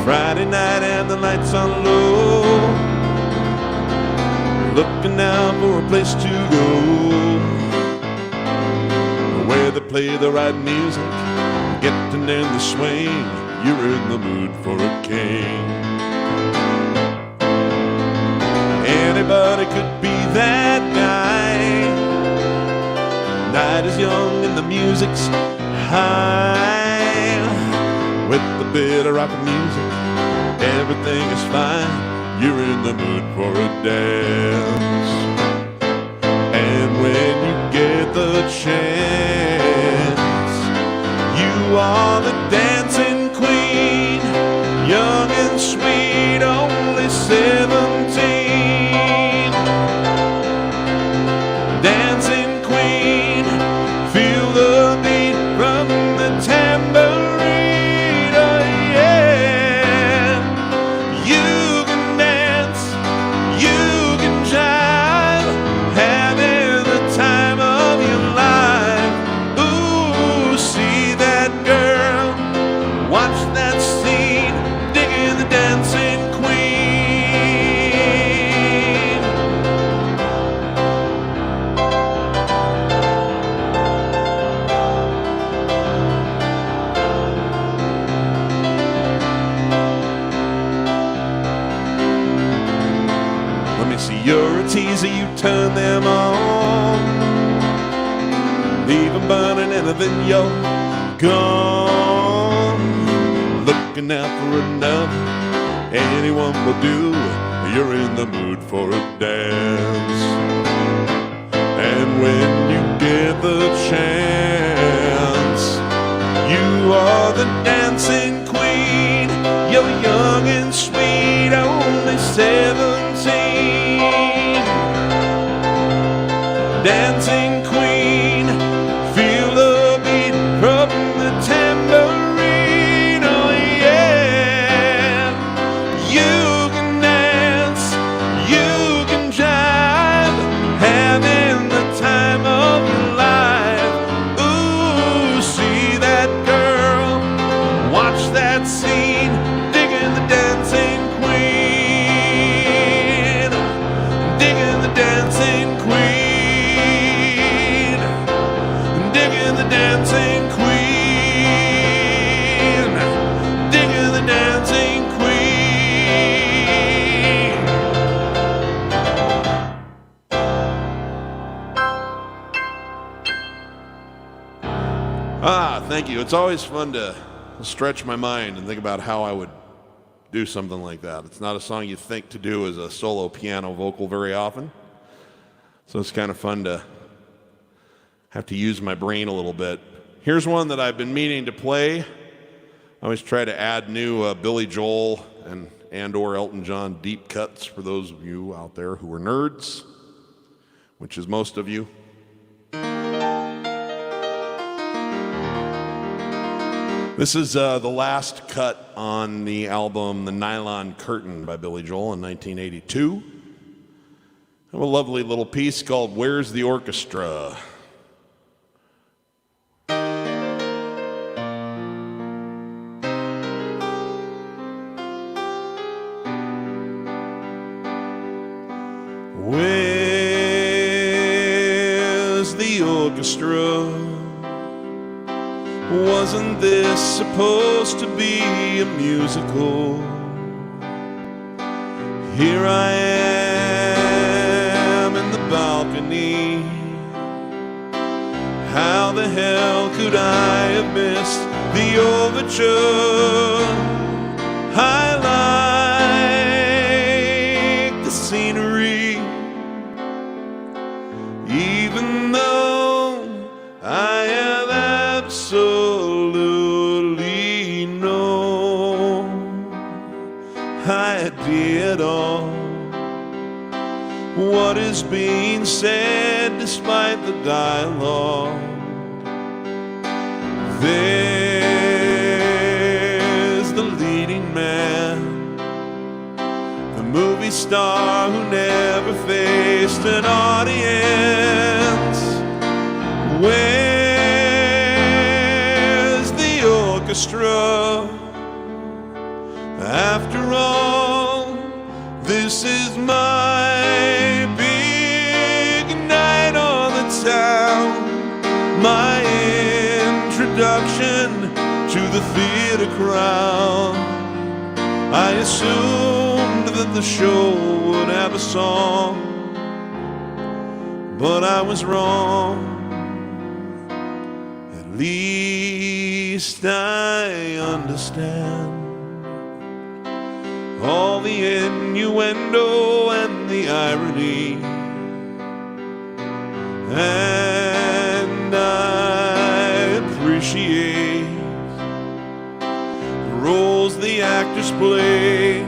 Friday night and the lights on low, looking out for a place to go, where they play the right music, getting in the swing, you're in the mood for a king. Anybody could be that guy. Night is young and the music's high. With the bit of rock music, everything is fine. You're in the mood for a dance. And when you get the chance, you are the dancing queen, young and sweet, only 17. Dancing queen, feel the beat from the tambourine. You're a teaser, you turn them on, leave them burning and then you're gone. Looking looking out for another. Anyone will do. You're in the mood for a dance. And when you get the chance, you are the dancing queen. You're young and sweet, only 17. Dancing queen, feel the beat from the tambourine. Oh yeah, you can dance, you can jive, having the time of your life. Ooh, see that girl, watch that scene, digging the dancing queen, digging the dancing queen, digging the dancing queen, digging the dancing queen. Thank you. It's always fun to stretch my mind and think about how I would do something like that. It's not a song you think to do as a solo piano vocal very often. So it's kind of fun to have to use my brain a little bit. Here's one that I've been meaning to play. I always try to add new Billy Joel and or Elton John deep cuts for those of you out there who are nerds, which is most of you. This is the last cut on the album The Nylon Curtain by Billy Joel in 1982. I have a lovely little piece called Where's the Orchestra? Where's the orchestra? Wasn't this supposed to be a musical? Here I am in the balcony. How the hell could I have missed the overture? I like the scenery, even though I have absolutely no idea at all what is being said despite the dialogue. There's the leading man, the movie star who never faced an audience. Where's the orchestra? After all, this is my big night on the town, my introduction to the theater crowd. I assumed that the show would have a song, but I was wrong. At least I understand all the innuendo and the irony, and I appreciate the roles the actors played,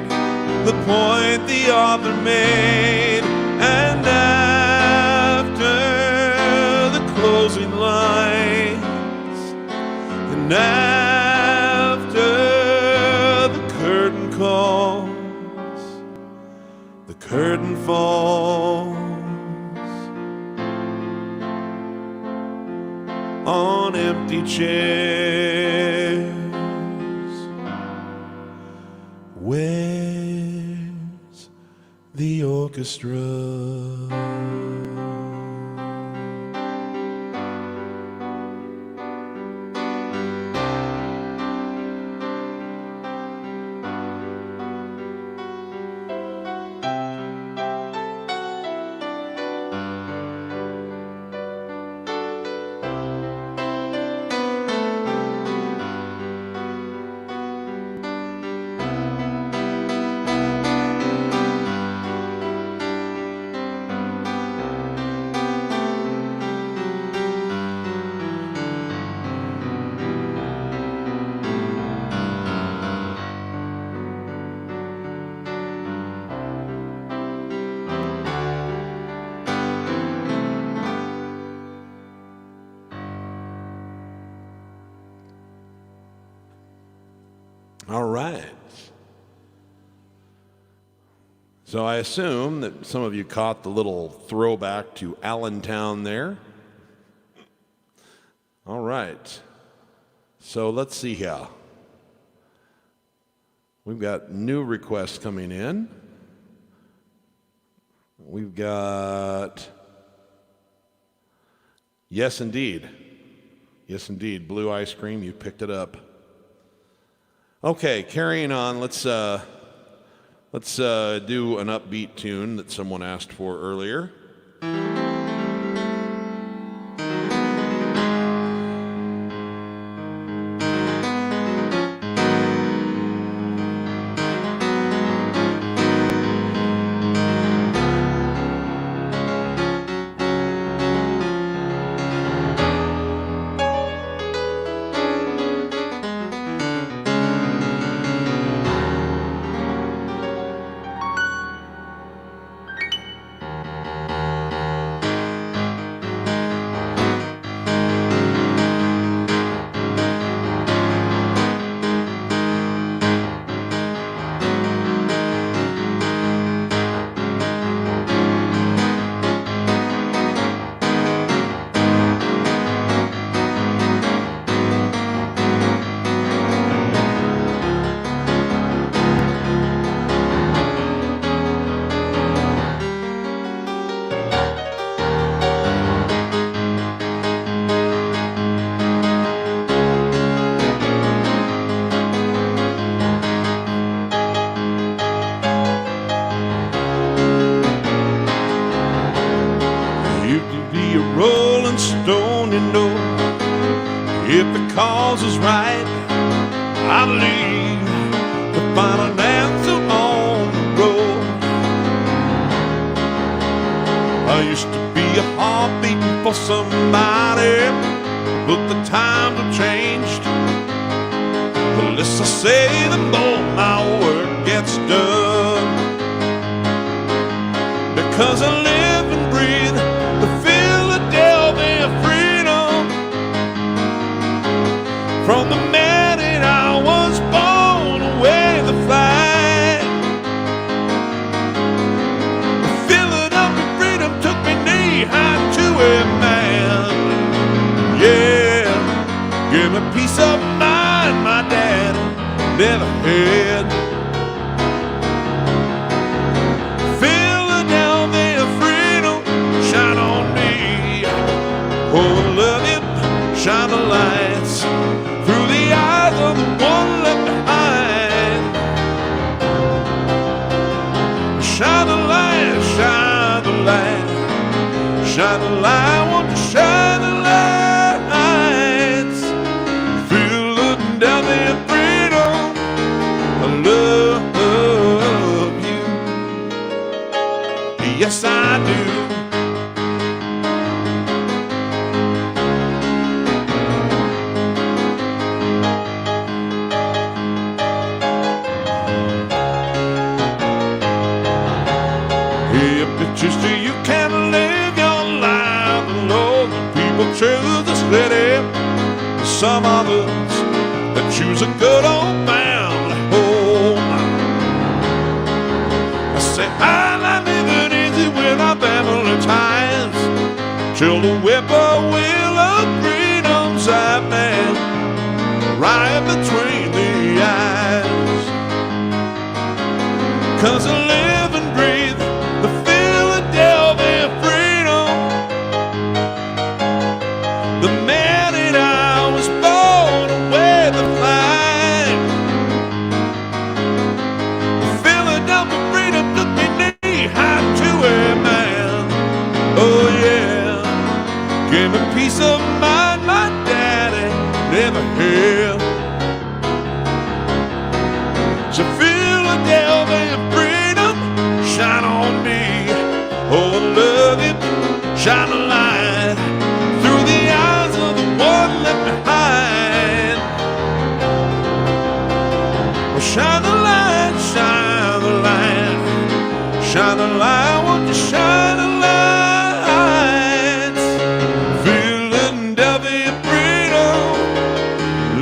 the point the author made, and after the closing lines, and after the curtain calls, the curtain falls on empty chairs. Where's the orchestra? All right. So I assume that some of you caught the little throwback to Allentown there. All right. So let's see here. We've got new requests coming in. We've got, yes indeed. Yes indeed, Blue Ice Cream, you picked it up. Okay, carrying on, let's do an upbeat tune that someone asked for earlier.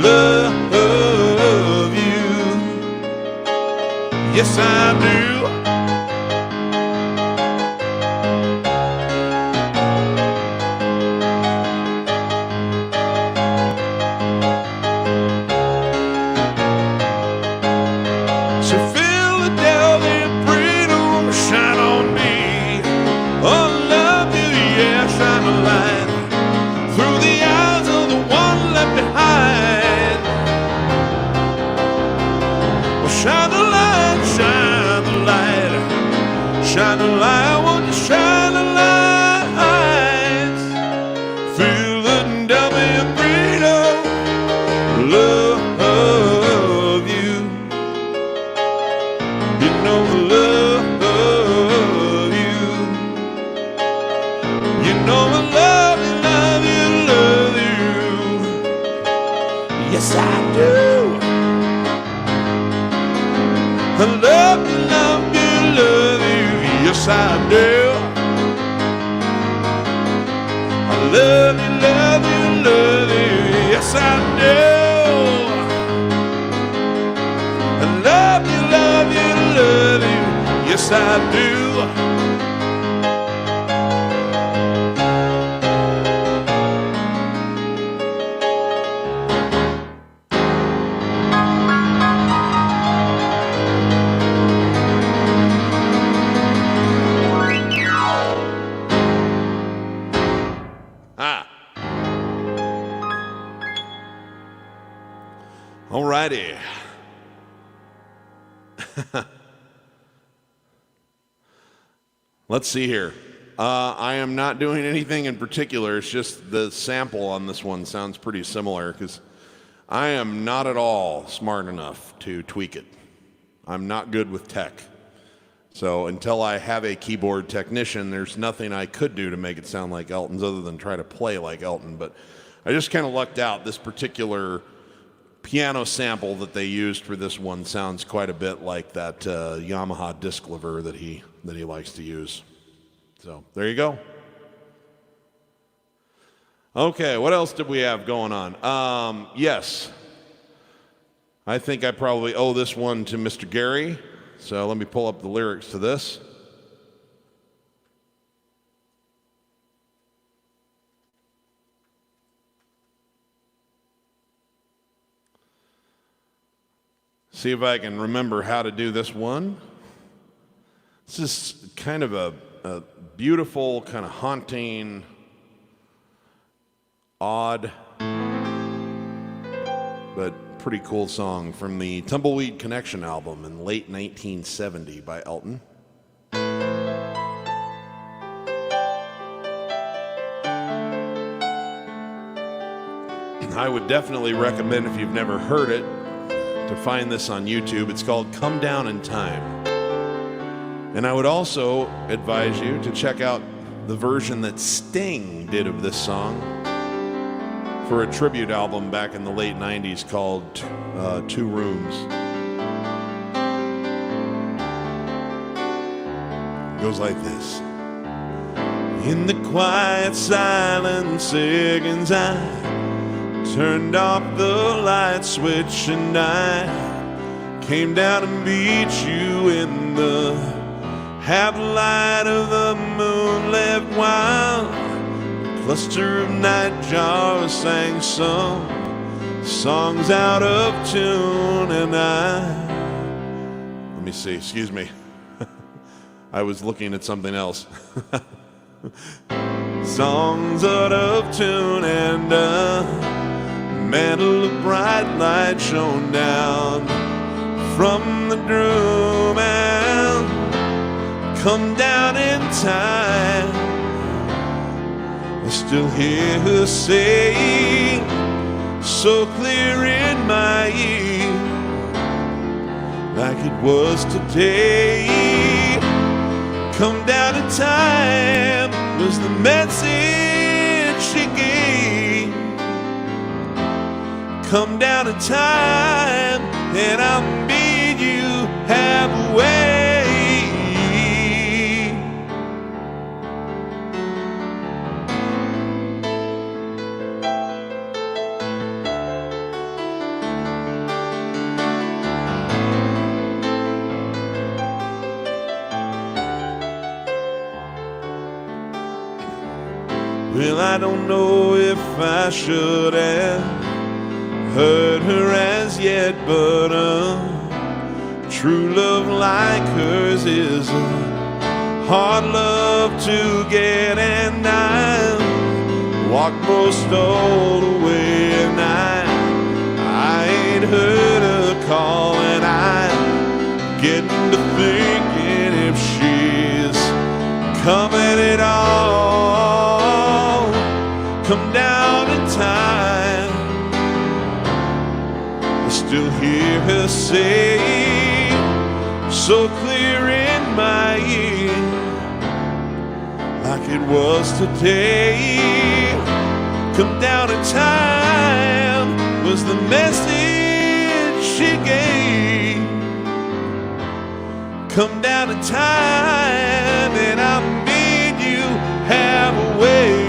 Love you. yes I do. So Philadelphia, Bruno, shine on me. Oh, love you, yeah, shine a light through the eyes of the one left behind. Well, shine the light, shine the light, shine the light, won't you shine the light? Philadelphia, Bruno, love you. You know I love you. You know I love you, love you, love you. Yes I do. I love you, love you, love you. Yes I do. I love you, love you, love you. Yes I do. I love you, love you, love you. Yes I do. Alrighty. Let's see here. I am not doing anything in particular. It's just the sample on this one sounds pretty similar because I am not at all smart enough to tweak it. I'm not good with tech. So until I have a keyboard technician, there's nothing I could do to make it sound like Elton's other than try to play like Elton. But I just kind of lucked out. This particular piano sample that they used for this one sounds quite a bit like that Yamaha disc lever that he likes to use. So there you go. Okay, what else did we have going on? Yes, I think I probably owe this one to Mr. Gary. So let me pull up the lyrics to this. See if I can remember how to do this one. This is kind of a beautiful, kind of haunting, odd, but pretty cool song from the Tumbleweed Connection album in late 1970 by Elton. I would definitely recommend, if you've never heard it, to find this on YouTube. It's called Come Down in Time. And I would also advise you to check out the version that Sting did of this song for a tribute album back in the late 90s called Two Rooms. It goes like this. In the quiet silent seconds I turned off the light switch and I came down to meet you in the half light of the moonlit while a cluster of nightjars sang some songs out of tune and let me see, excuse me. I was looking at something else. Songs out of tune and mantle of bright light shone down from the room and come down in time. I still hear her say so clear in my ear like it was today. Come down in time was the message she gave. Come down in time and I'll meet you halfway. Well, I don't know if I should have hurt her as yet, but true love like hers is a hard love to get, and I walk most all the way, and I ain't heard her call, and I'm getting to thinking if she's coming at all, come down in time. I still hear her say, so clear in my ear, like it was today. Come down in time was the message she gave. Come down in time and I made you have a way.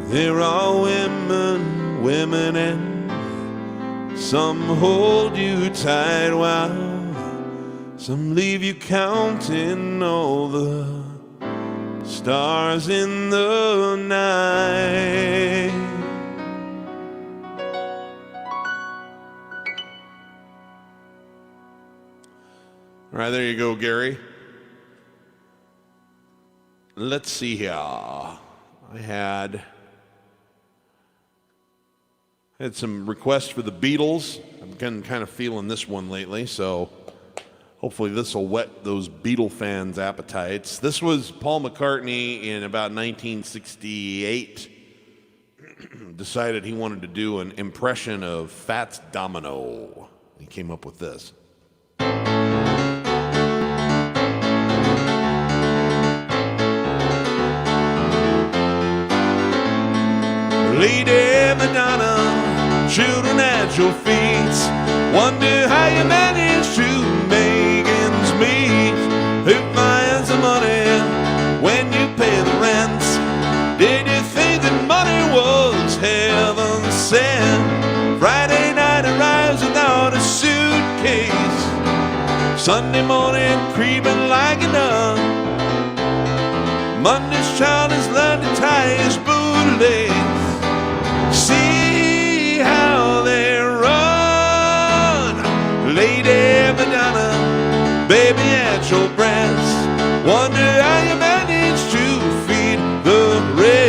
There are women, and some hold you tight while some leave you counting all the stars in the night. All right, there you go, Gary. Let's see here. I had some requests for the Beatles. I've been kind of feeling this one lately, so hopefully this will whet those Beatle fans' appetites. This was Paul McCartney in about 1968. Decided he wanted to do an impression of Fats Domino. He came up with this. Lady Madonna, children at your feet, wonder how you manage to make ends meet. Who finds the money when you pay the rent? Did you think that money was heaven sent? Friday night arrives without a suitcase, Sunday morning creeping like a nun. Monday's child has learned to tie his bootlace. See how they run, Lady Madonna, baby at your breast. Wonder how you manage to feed the rest.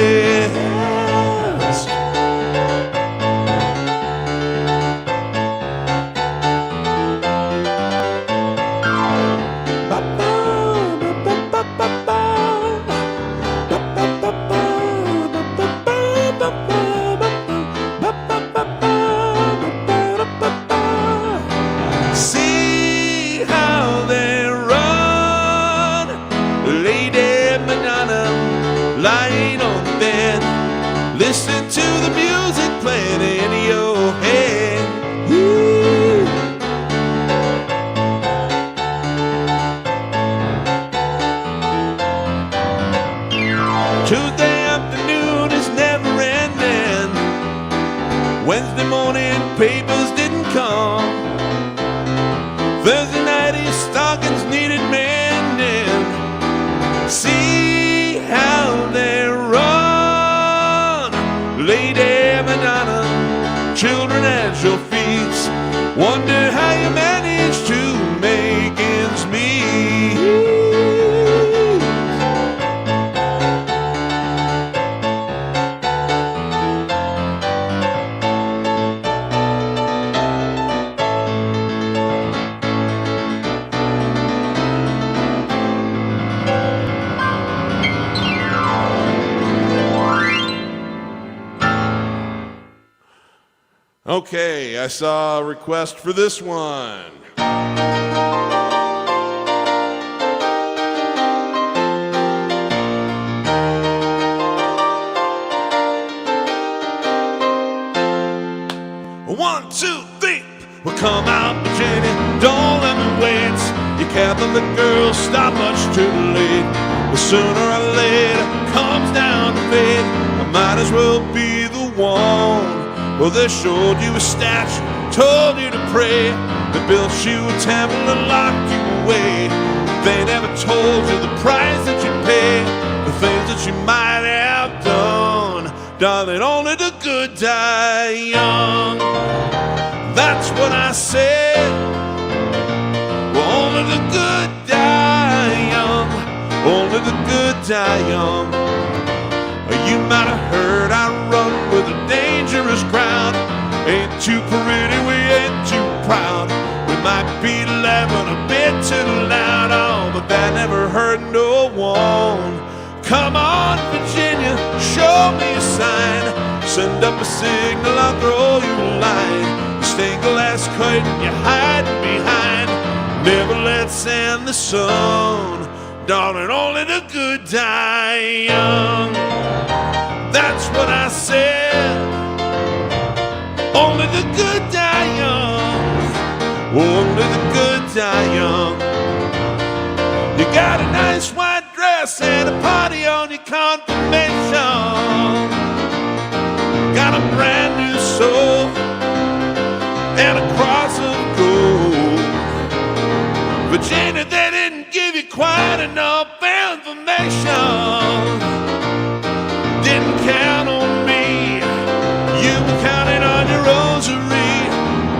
Listen to the music playing in your head. Woo. Tuesday afternoon is never ending. Wednesday morning papers didn't come. Thursday night his stockings needed mending. See how they run, Lady Madonna, children at your feet, wonder how you manage to make ends meet. Okay, I saw a request for this one. One, two, three. Well, come out, Jenny, don't let me wait. You Catholic girls, stop much too late. But sooner or later comes down to fate. I might as well be the one. Well, they showed you a statue, told you to pray. They built you a temple and locked you away. They never told you the price that you pay, the things that you might have done. Darling, only the good die young. That's what I said. Well, only the good die young. Only the good die young. You might have heard I run with a dangerous crowd. Ain't too pretty, we ain't too proud. We might be laughing a bit too loud, oh, but that never hurt no one. Come on, Virginia, show me a sign. Send up a signal, I'll throw you a line. The stained glass curtain you're hiding behind never lets in the sun. Darling, only the good die young. That's what I said. Only the good die young. Only the good die young. You got a nice white dress and a party on your confirmation. Got a brand new soul and a cross of gold. Virginia, they didn't give you quite enough information. Didn't count on me. You were counting on your rosary.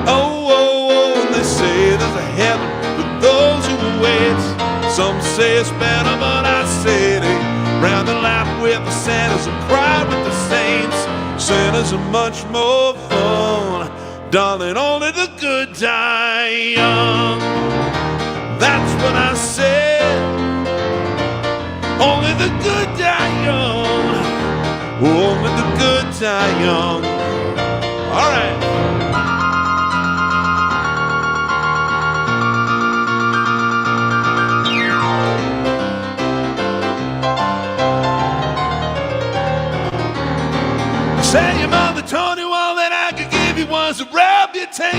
Oh, oh, oh, and they say there's a heaven for those who wait. Some say it's better, but I say it ain't. Round the lap with the sinners and cry with the saints. Sinners are much more fun. Darling, only the good die young. That's what I said. Only the good die young. Only the good die young. All right. Say your mother told you all that I could give you was a reputation.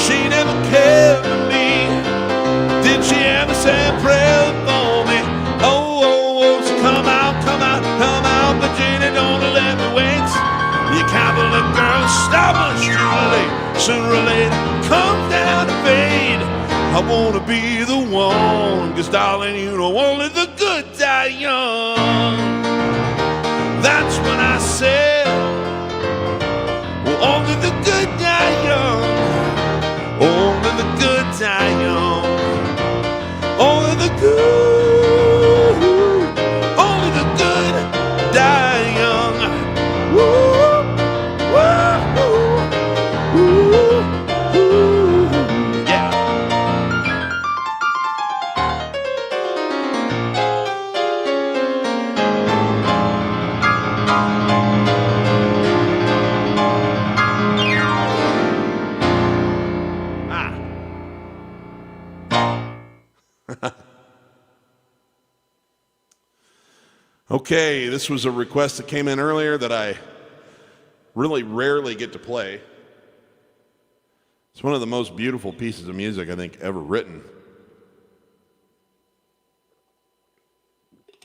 She never cared for me. Did she ever say a prayer for me? Oh, oh, oh, so come out, Virginia, don't let me wait. You Catholic girl, stop us too late. Sooner or later, come down to fade. I wanna be the one, 'cause darling, you know only the good die young. That's what I said. Well, only the good die young. Only the good die young. Only the good. Only the good die young. Woo, woo, woo, woo, yeah. Okay, this was a request that came in earlier that I really rarely get to play. It's one of the most beautiful pieces of music I think ever written,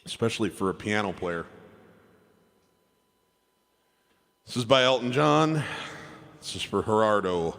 especially for a piano player. This is by Elton John. This is for Gerardo.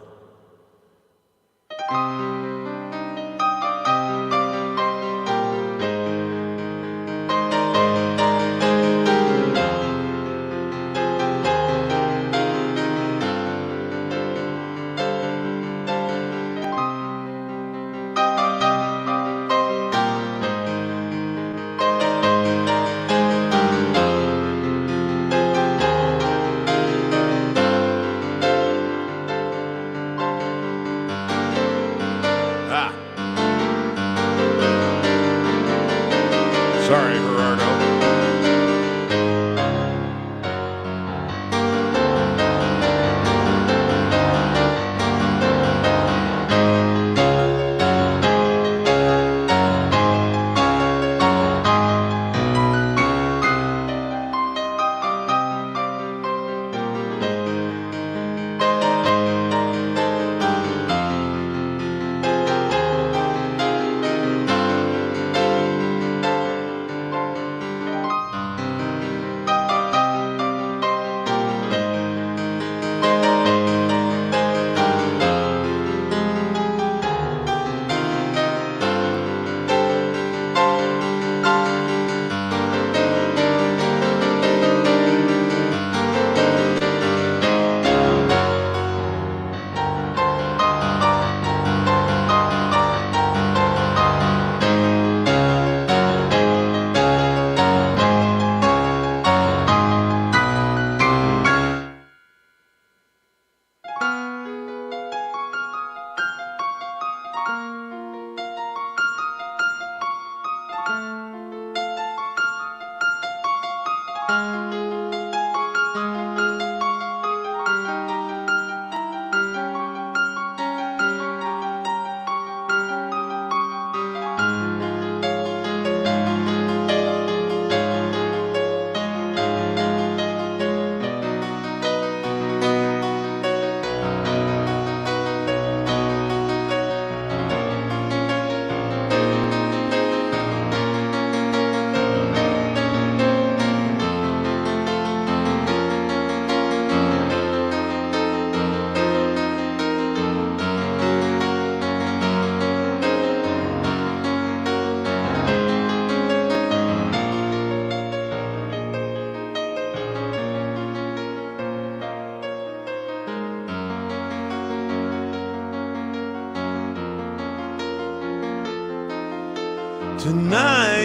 tonight.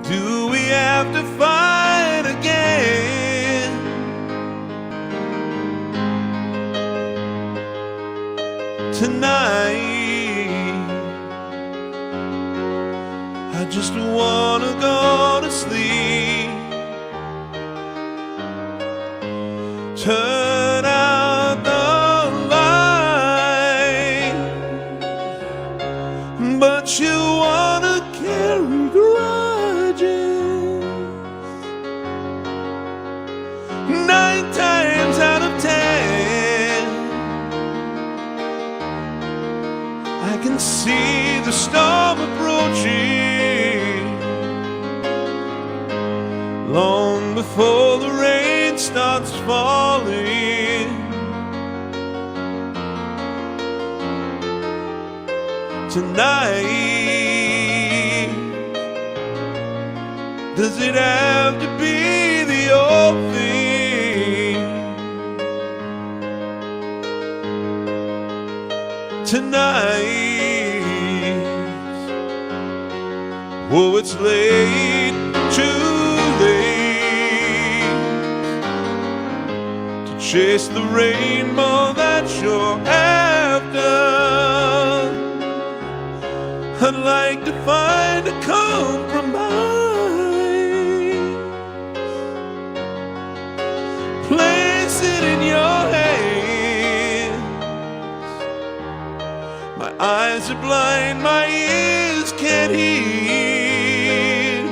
Do we have to fight again? Tonight, I just wanna go to sleep. Turn out the light, but you wanna carry grudges. 9 times out of 10, I can see the storm approaching long before the rain starts falling. Tonight, does it have to be the old thing? Tonight, oh, it's late, too late to chase the rainbow that you're after. I'd like to find a compromise, place it in your hands. My eyes are blind, my ears can't hear,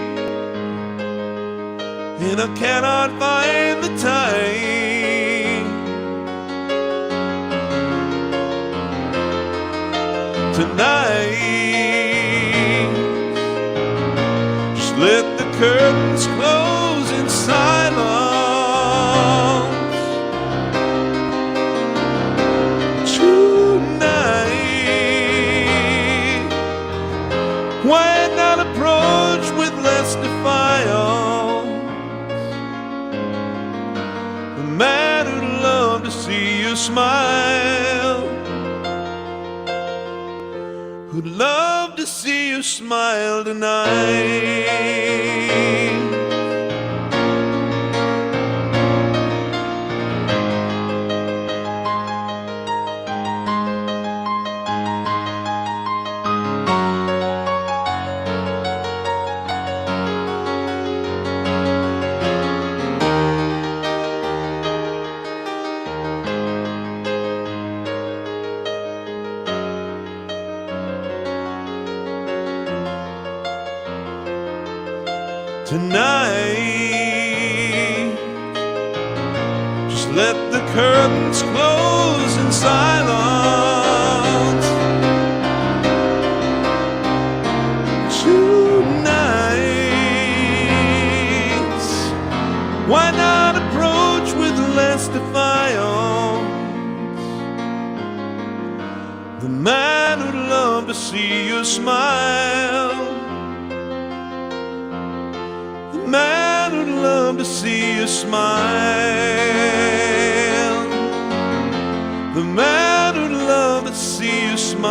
and I cannot find the time. Tonight, just let the curtains close in silence. Tonight, why not approach with less defiance? The man who'd love to see you smile, who'd love to see you smile tonight. Tonight, just let the curtains close in silence. Tonight, why not approach with less defiance? The man who'd love to see you smile, man would love to see you smile. The man would love to see you smile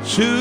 tonight.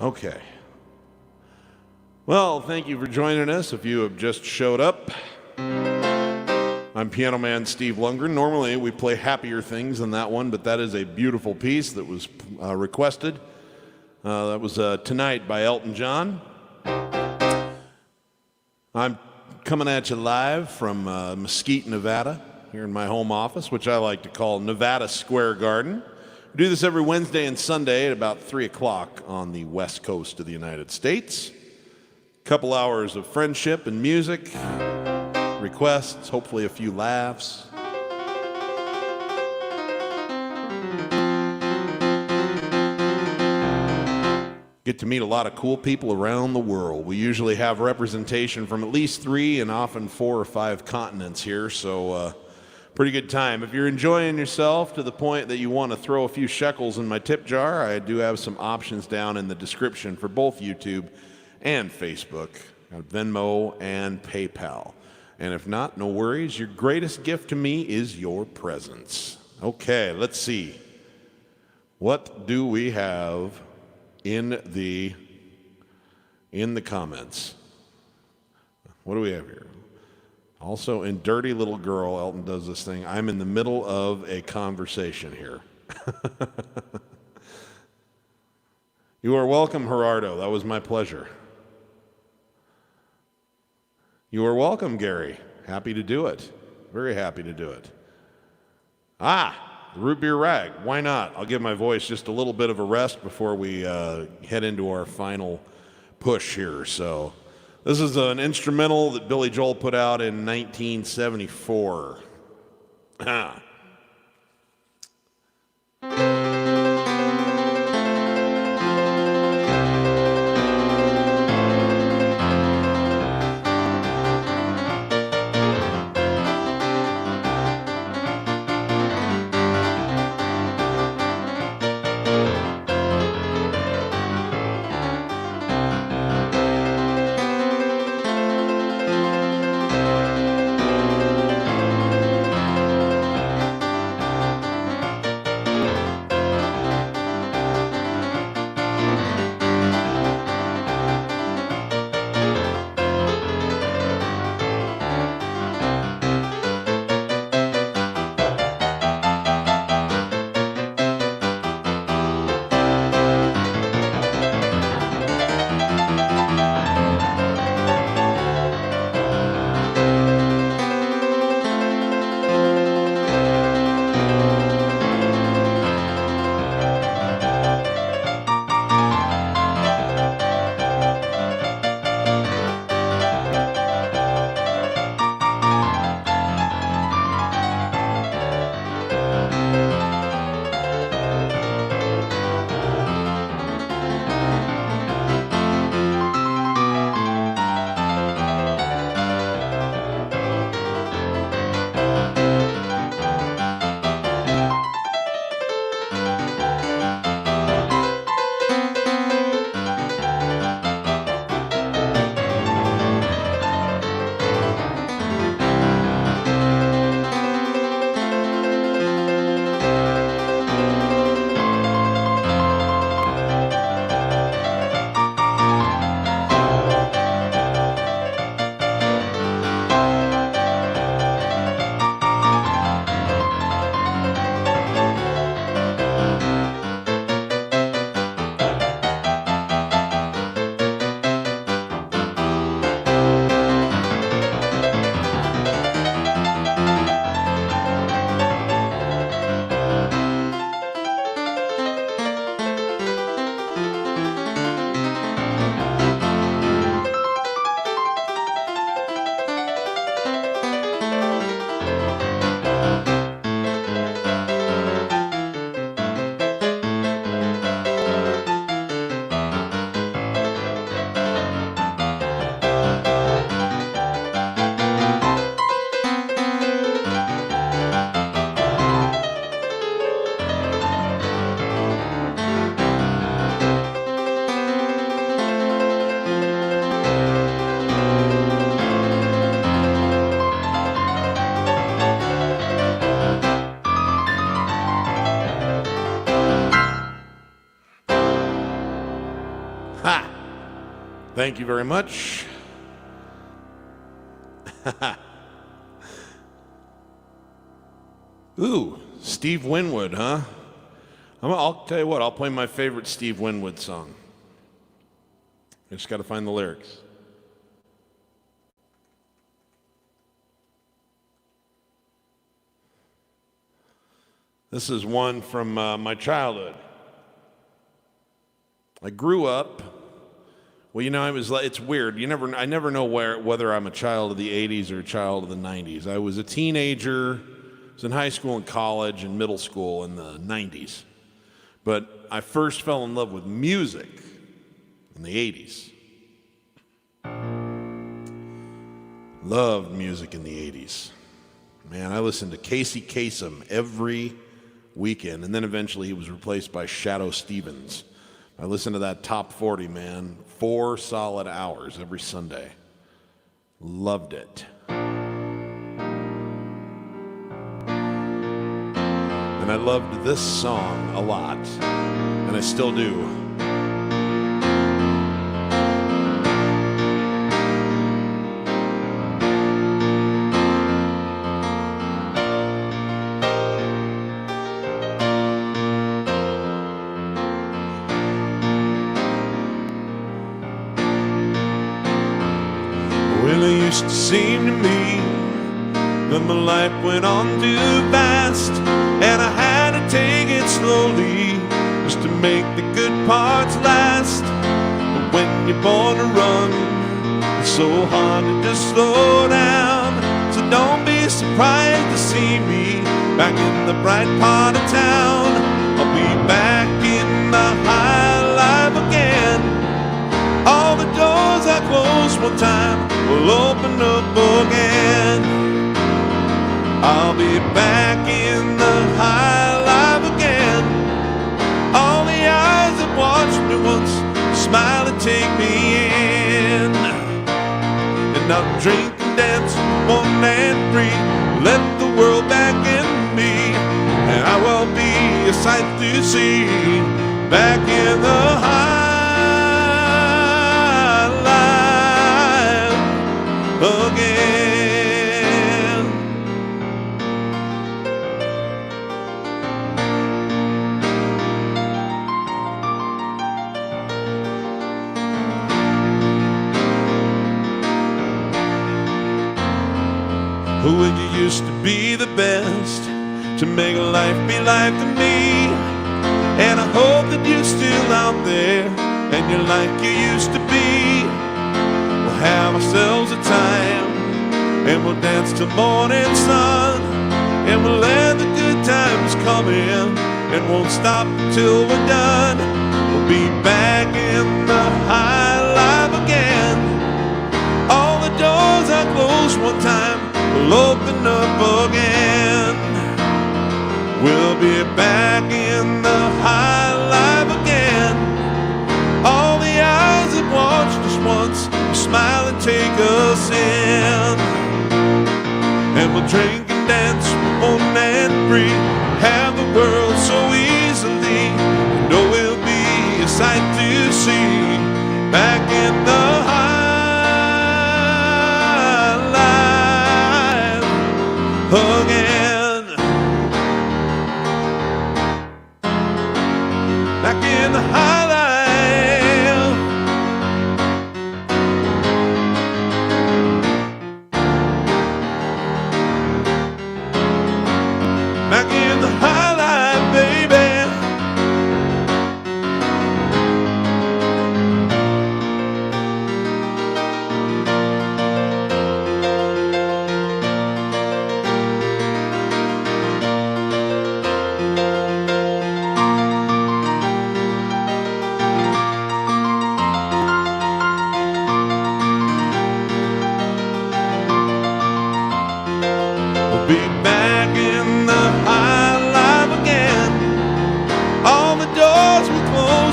Okay. Well, thank you for joining us if you have just showed up. My I'm piano man Steve Lungrin. Normally we play happier things than that one, but that is a beautiful piece that was requested. That was Tonight by Elton John. I'm coming at you live from Mesquite, Nevada, here in my home office, which I like to call Nevada Square Garden. We do this every Wednesday and Sunday at about 3 o'clock on the west coast of the United States. Couple hours of friendship and music, requests, hopefully a few laughs. Get to meet a lot of cool people around the world. We usually have representation from at least 3 and often 4 or 5 continents here, so pretty good time. If you're enjoying yourself to the point that you want to throw a few shekels in my tip jar, I do have some options down in the description for both YouTube and Facebook, Venmo and PayPal. And if not, no worries. Your greatest gift to me is your presence. Okay, let's see. What do we have in the comments? What do we have here? Also in Dirty Little Girl, Elton does this thing. I'm in the middle of a conversation here. You are welcome, Gerardo. That was my pleasure. You are welcome, Gary. Happy to do it. Very happy to do it. The root beer rag. Why not? I'll give my voice just a little bit of a rest before we head into our final push here. So this is an instrumental that Billy Joel put out in 1974. Thank you very much. Ooh, Steve Winwood, huh? I'll tell you what, I'll play my favorite Steve Winwood song. I just got to find the lyrics. This is one from my childhood. I grew up, well, you know, it's weird. I never know whether I'm a child of the 80s or a child of the 90s. I was a teenager, I was in high school and college and middle school in the 90s. But I first fell in love with music in the 80s. Loved music in the 80s. Man, I listened to Casey Kasem every weekend, and then eventually he was replaced by Shadow Stevens. I listened to that top 40, man, 4 solid hours every Sunday. Loved it. And I loved this song a lot, and I still do. Well, it used to seem to me that my life went on too fast, and I had to take it slowly just to make the good parts last. But when you're born to run, it's so hard to just slow down. So don't be surprised to see me back in the bright part of town. I'll be back in the high life again. All the doors I closed one time will open up again. I'll be back in the high life again. All the eyes that watched me once smile and take me in. And I'll drink and dance one and free, let the world back in me. And I will be a sight to see back in the high life again. When you used to be the best, to make life be life to me. And I hope that you're still out there and you're like you used to be. We'll have ourselves a time and we'll dance till morning sun, and we'll let the good times come in and won't stop until we're done. We'll be back in the high life again. All the doors I closed one time will open up again. We'll be back in the high life again. All the eyes that watched us once will smile and take us in. And we'll drink and dance, one and free, have the world so easily. You know we'll be a sight to see back in the high again. Back in the high life. Back in the high life, baby.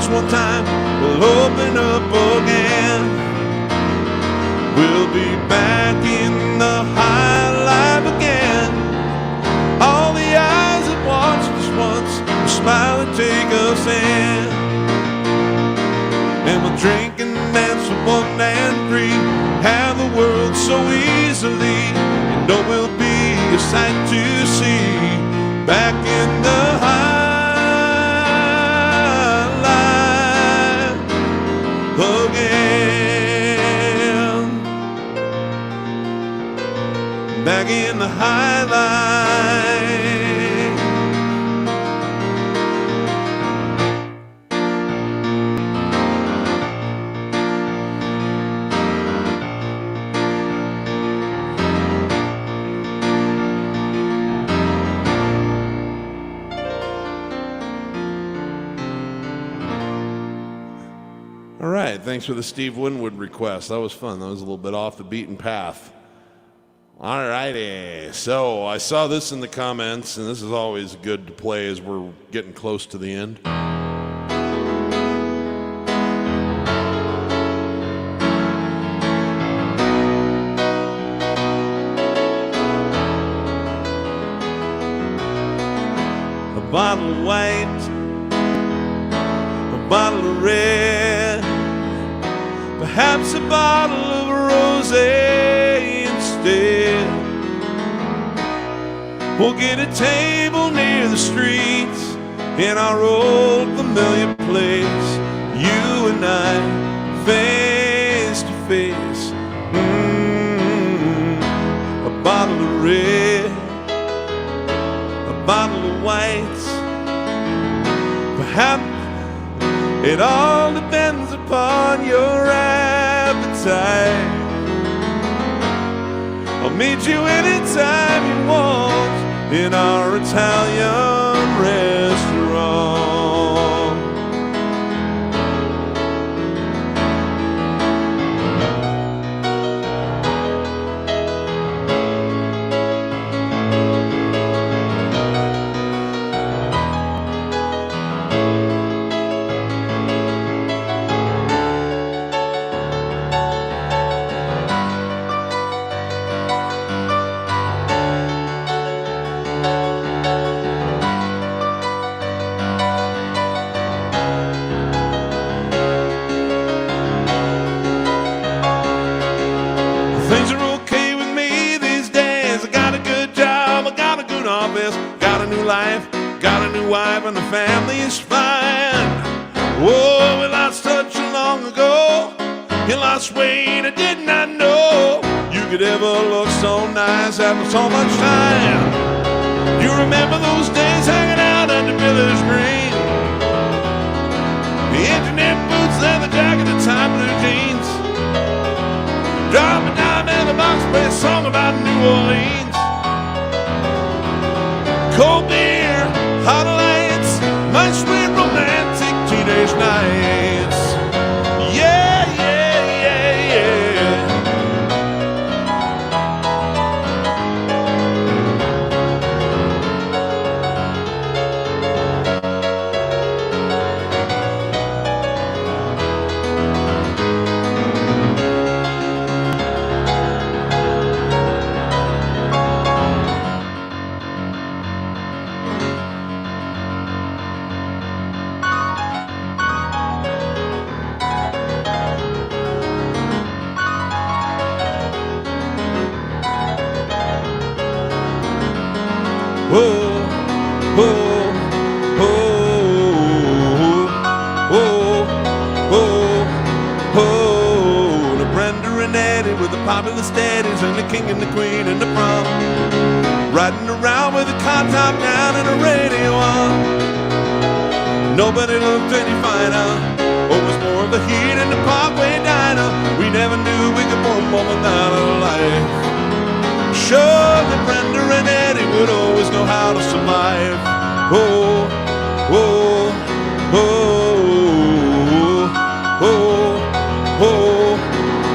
One time we'll open up again. We'll be back in the high life again. All the eyes that watched us once will smile and take us in. And we'll drink and dance for one and free, have the world so easily. You know we'll be a sight to see back in the high line again, back in the high line. All right, thanks for the Steve Winwood request. That was fun. That was a little bit off the beaten path. All righty, so I saw this in the comments, and this is always good to play as we're getting close to the end. A bottle of white, a bottle of red, perhaps a bottle of rosé instead. We'll get a table near the streets in our old familiar place, you and I, face to face. A bottle of red, a bottle of white, perhaps it all depends upon your appetite. I'll meet you anytime you want in our Italian restaurant. Things are okay with me these days. I got a good job, I got a good office, got a new life, got a new wife, and the family is fine. Whoa, we lost touch long ago. You lost weight, I did not know you could ever look so nice after so much time. You remember those days hanging out at the Village Green? The engineer boots, leather jacket, and time blue jeans. Drop it down in the box, play a song about New Orleans. Cold beer, hot lights, my sweet romantic teenage nights. Yeah, yeah, yeah, yeah. Whoa, whoa, whoa, whoa, whoa, whoa. The Brenda and Eddie with the popular steadies and the king and the queen and the prom. Riding around with a car top down and a radio on. Nobody looked any finer. Oh, was more of the heat in the Parkway diner. We never knew we could want more without a life. Sure, the Brenda and Eddie would always know how to survive. Oh, oh, oh, oh, oh,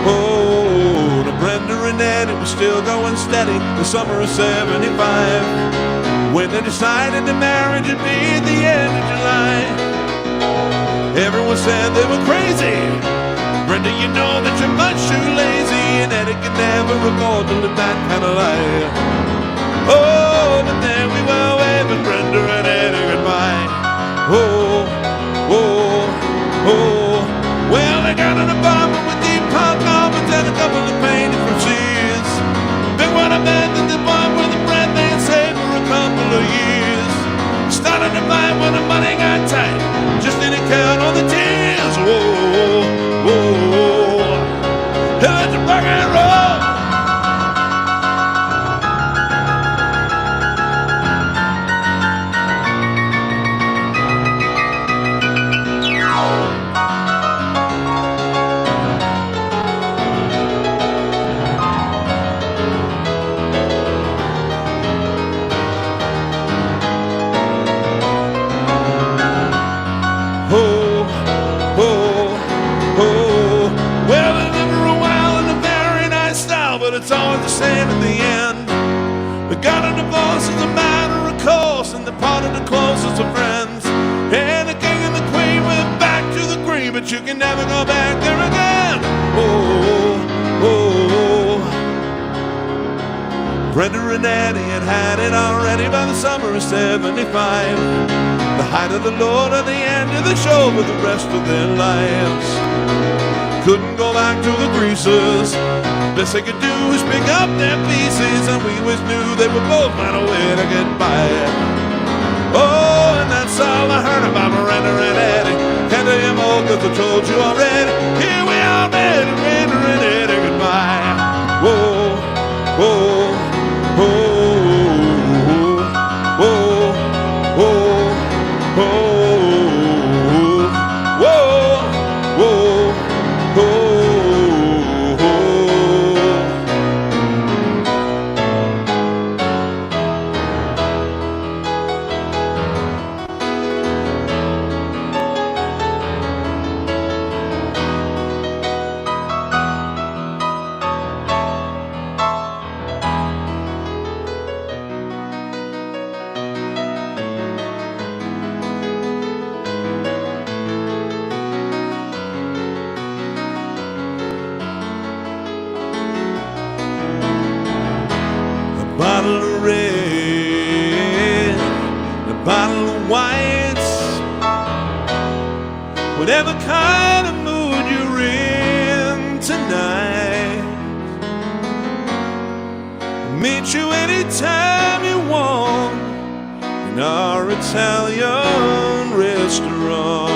oh. The Brenda and Eddie was still going steady the summer of '75. When they decided the marriage would be at the end of July. Everyone said they were crazy. Brenda, you know that you're much too lazy, and Eddie could never afford to live that kind of life. Oh, but then we were waving Brenda and Eddie goodbye. Oh, oh, oh. Well, they got an apartment with deep park carpets and a couple of painted from Sears. Big one I met at the bar with the bread they had saved for a couple of years. got a divorce as a matter of course, and they parted the closest of friends. And the king and the queen went back to the green, but you can never go back there again. Oh, oh, oh. Brenda and Eddie had it already by the summer of '75. The height of the Lord at the end of the show for the rest of their lives. Couldn't go back to the greasers. Best they could do was pick up their pieces, and we always knew they would both find a way to get by. Oh, and that's all I heard about Miranda and Eddie. Can't tell you more 'cause I told you already. Here we are, man, Miranda and Eddie, goodbye. Whoa, whoa, whoa, whoa, whoa, whoa, whoa, whoa. Bottle of red, a bottle of whites, whatever kind of mood you're in tonight. I'll meet you anytime you want in our Italian restaurant.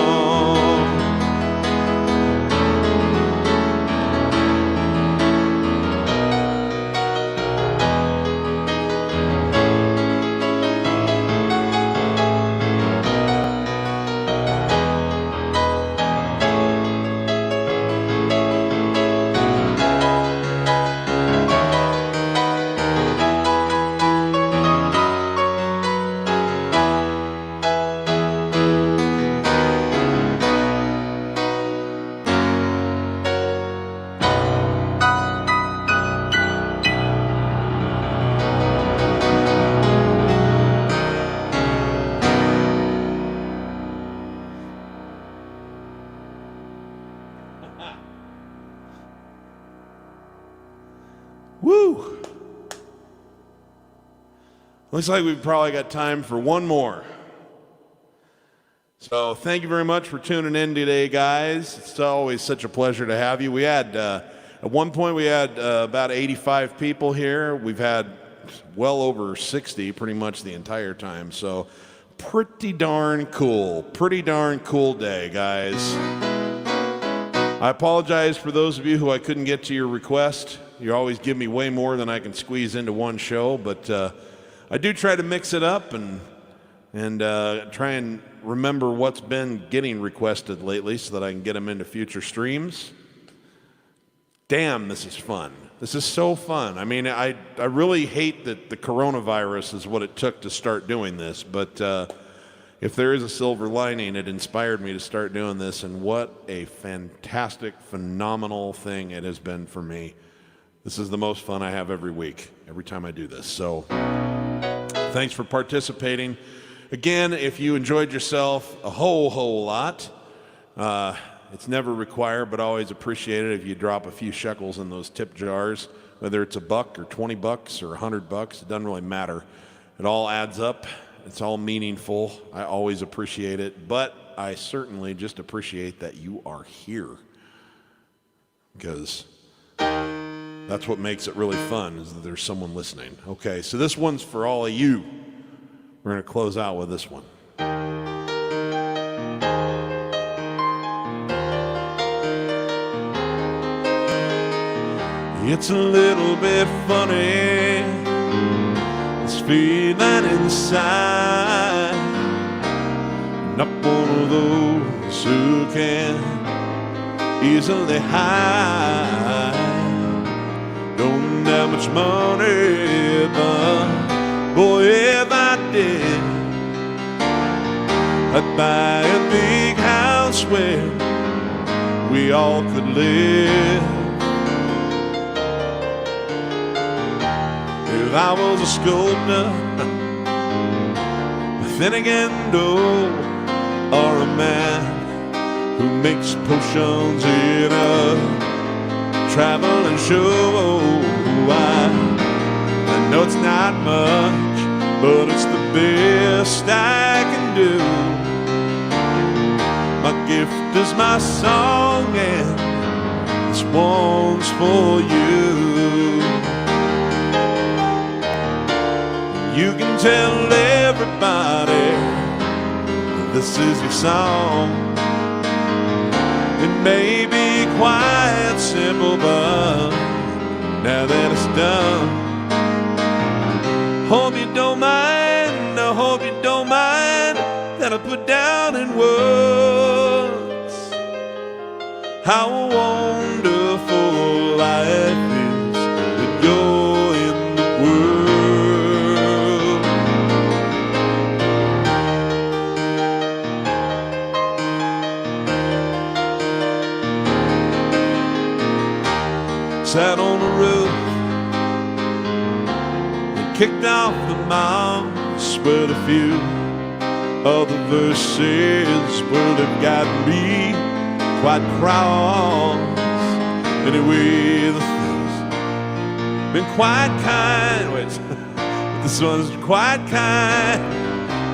Woo! Looks like we've probably got time for one more. So thank you very much for tuning in today, guys. It's always such a pleasure to have you. We had, at one point we had about 85 people here. We've had well over 60 pretty much the entire time. So pretty darn cool day, guys. I apologize for those of you who I couldn't get to your request. You always give me way more than I can squeeze into one show, but I do try to mix it up and try and remember what's been getting requested lately so that I can get them into future streams. Damn, this is fun. This is so fun. I mean, I really hate that the coronavirus is what it took to start doing this, but if there is a silver lining, it inspired me to start doing this, and what a fantastic, phenomenal thing it has been for me. This is the most fun I have every week, every time I do this. So thanks for participating. Again, if you enjoyed yourself a whole lot, it's never required, but always appreciate it if you drop a few shekels in those tip jars, whether it's $1 or $20 or $100, it doesn't really matter. It all adds up. It's all meaningful. I always appreciate it, but I certainly just appreciate that you are here, because that's what makes it really fun, is that there's someone listening. Okay, so this one's for all of you. We're going to close out with this one. It's a little bit funny, this feeling inside. Not one of those who can easily hide. Don't have much money, but boy, if I did, I'd buy a big house where we all could live. If I was a sculptor, but then again, no, or a man who makes potions in a traveling show. I know it's not much, but it's the best I can do. My gift is my song, and this one's for you. You can tell everybody this is your song. It may be quite simple, but now that it's done, hope you don't mind, I hope you don't mind that I put down in words how wonderful life is when you're in the world. Sat on the roof, kicked off the mound, spread a few other verses, well, they've got me quite cross. Anyway, the thing's been quite kind. Wait, this one's quite kind.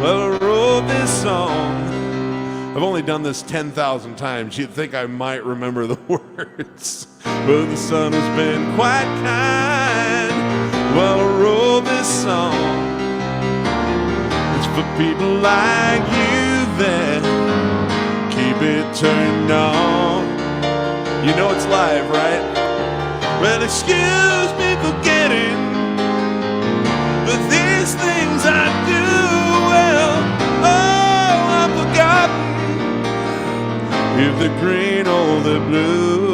Well, I wrote this song. I've only done this 10,000 times. You'd think I might remember the words. But the sun has been quite kind. Well, I wrote this song. It's for people like you that keep it turned on. You know it's live, right? Well, excuse me for getting, but these things I do, well, oh, I've forgotten if they're green or they're blue.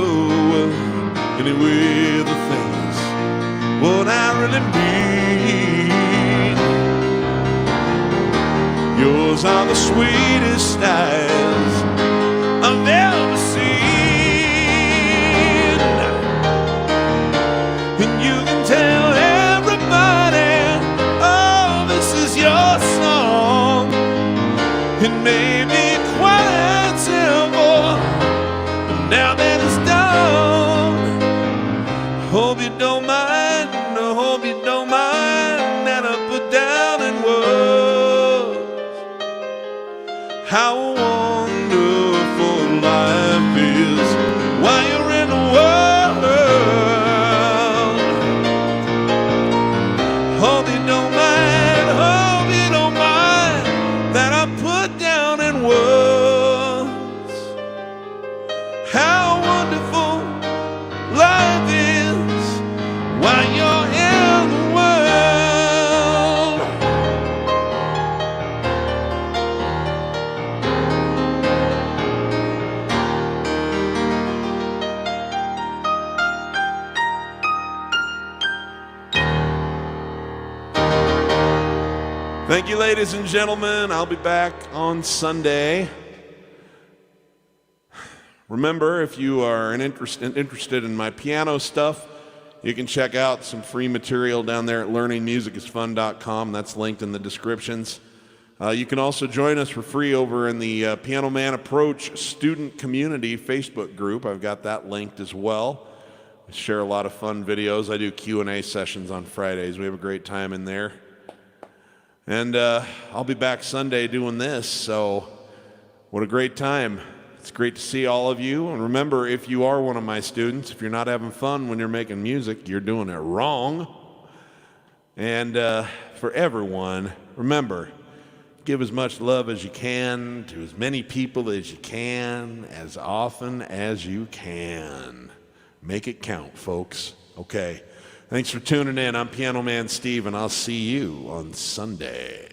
Anyway, the things what I really mean. Yours are the sweetest eyes I've ever seen, and you can tell everybody, oh, this is your song. It may be quite simple, but now that it's done, hope you don't mind. I hope you don't mind that I put down in words how wonderful life is while you're in the world. Hope you don't mind that I put down in words how wonderful life is while you're in the world. Thank you, ladies and gentlemen. I'll be back on Sunday. Remember, if you are interested in my piano stuff, you can check out some free material down there at learningmusicisfun.com. That's linked in the descriptions. You can also join us for free over in the Piano Man Approach Student Community Facebook group. I've got that linked as well. I share a lot of fun videos. I do Q&A sessions on Fridays. We have a great time in there. And I'll be back Sunday doing this, so what a great time. It's great to see all of you. And remember, if you are one of my students, if you're not having fun when you're making music, you're doing it wrong. And for everyone, remember, give as much love as you can to as many people as you can, as often as you can. Make it count, folks. Okay. Thanks for tuning in. I'm Piano Man Steve, and I'll see you on Sunday.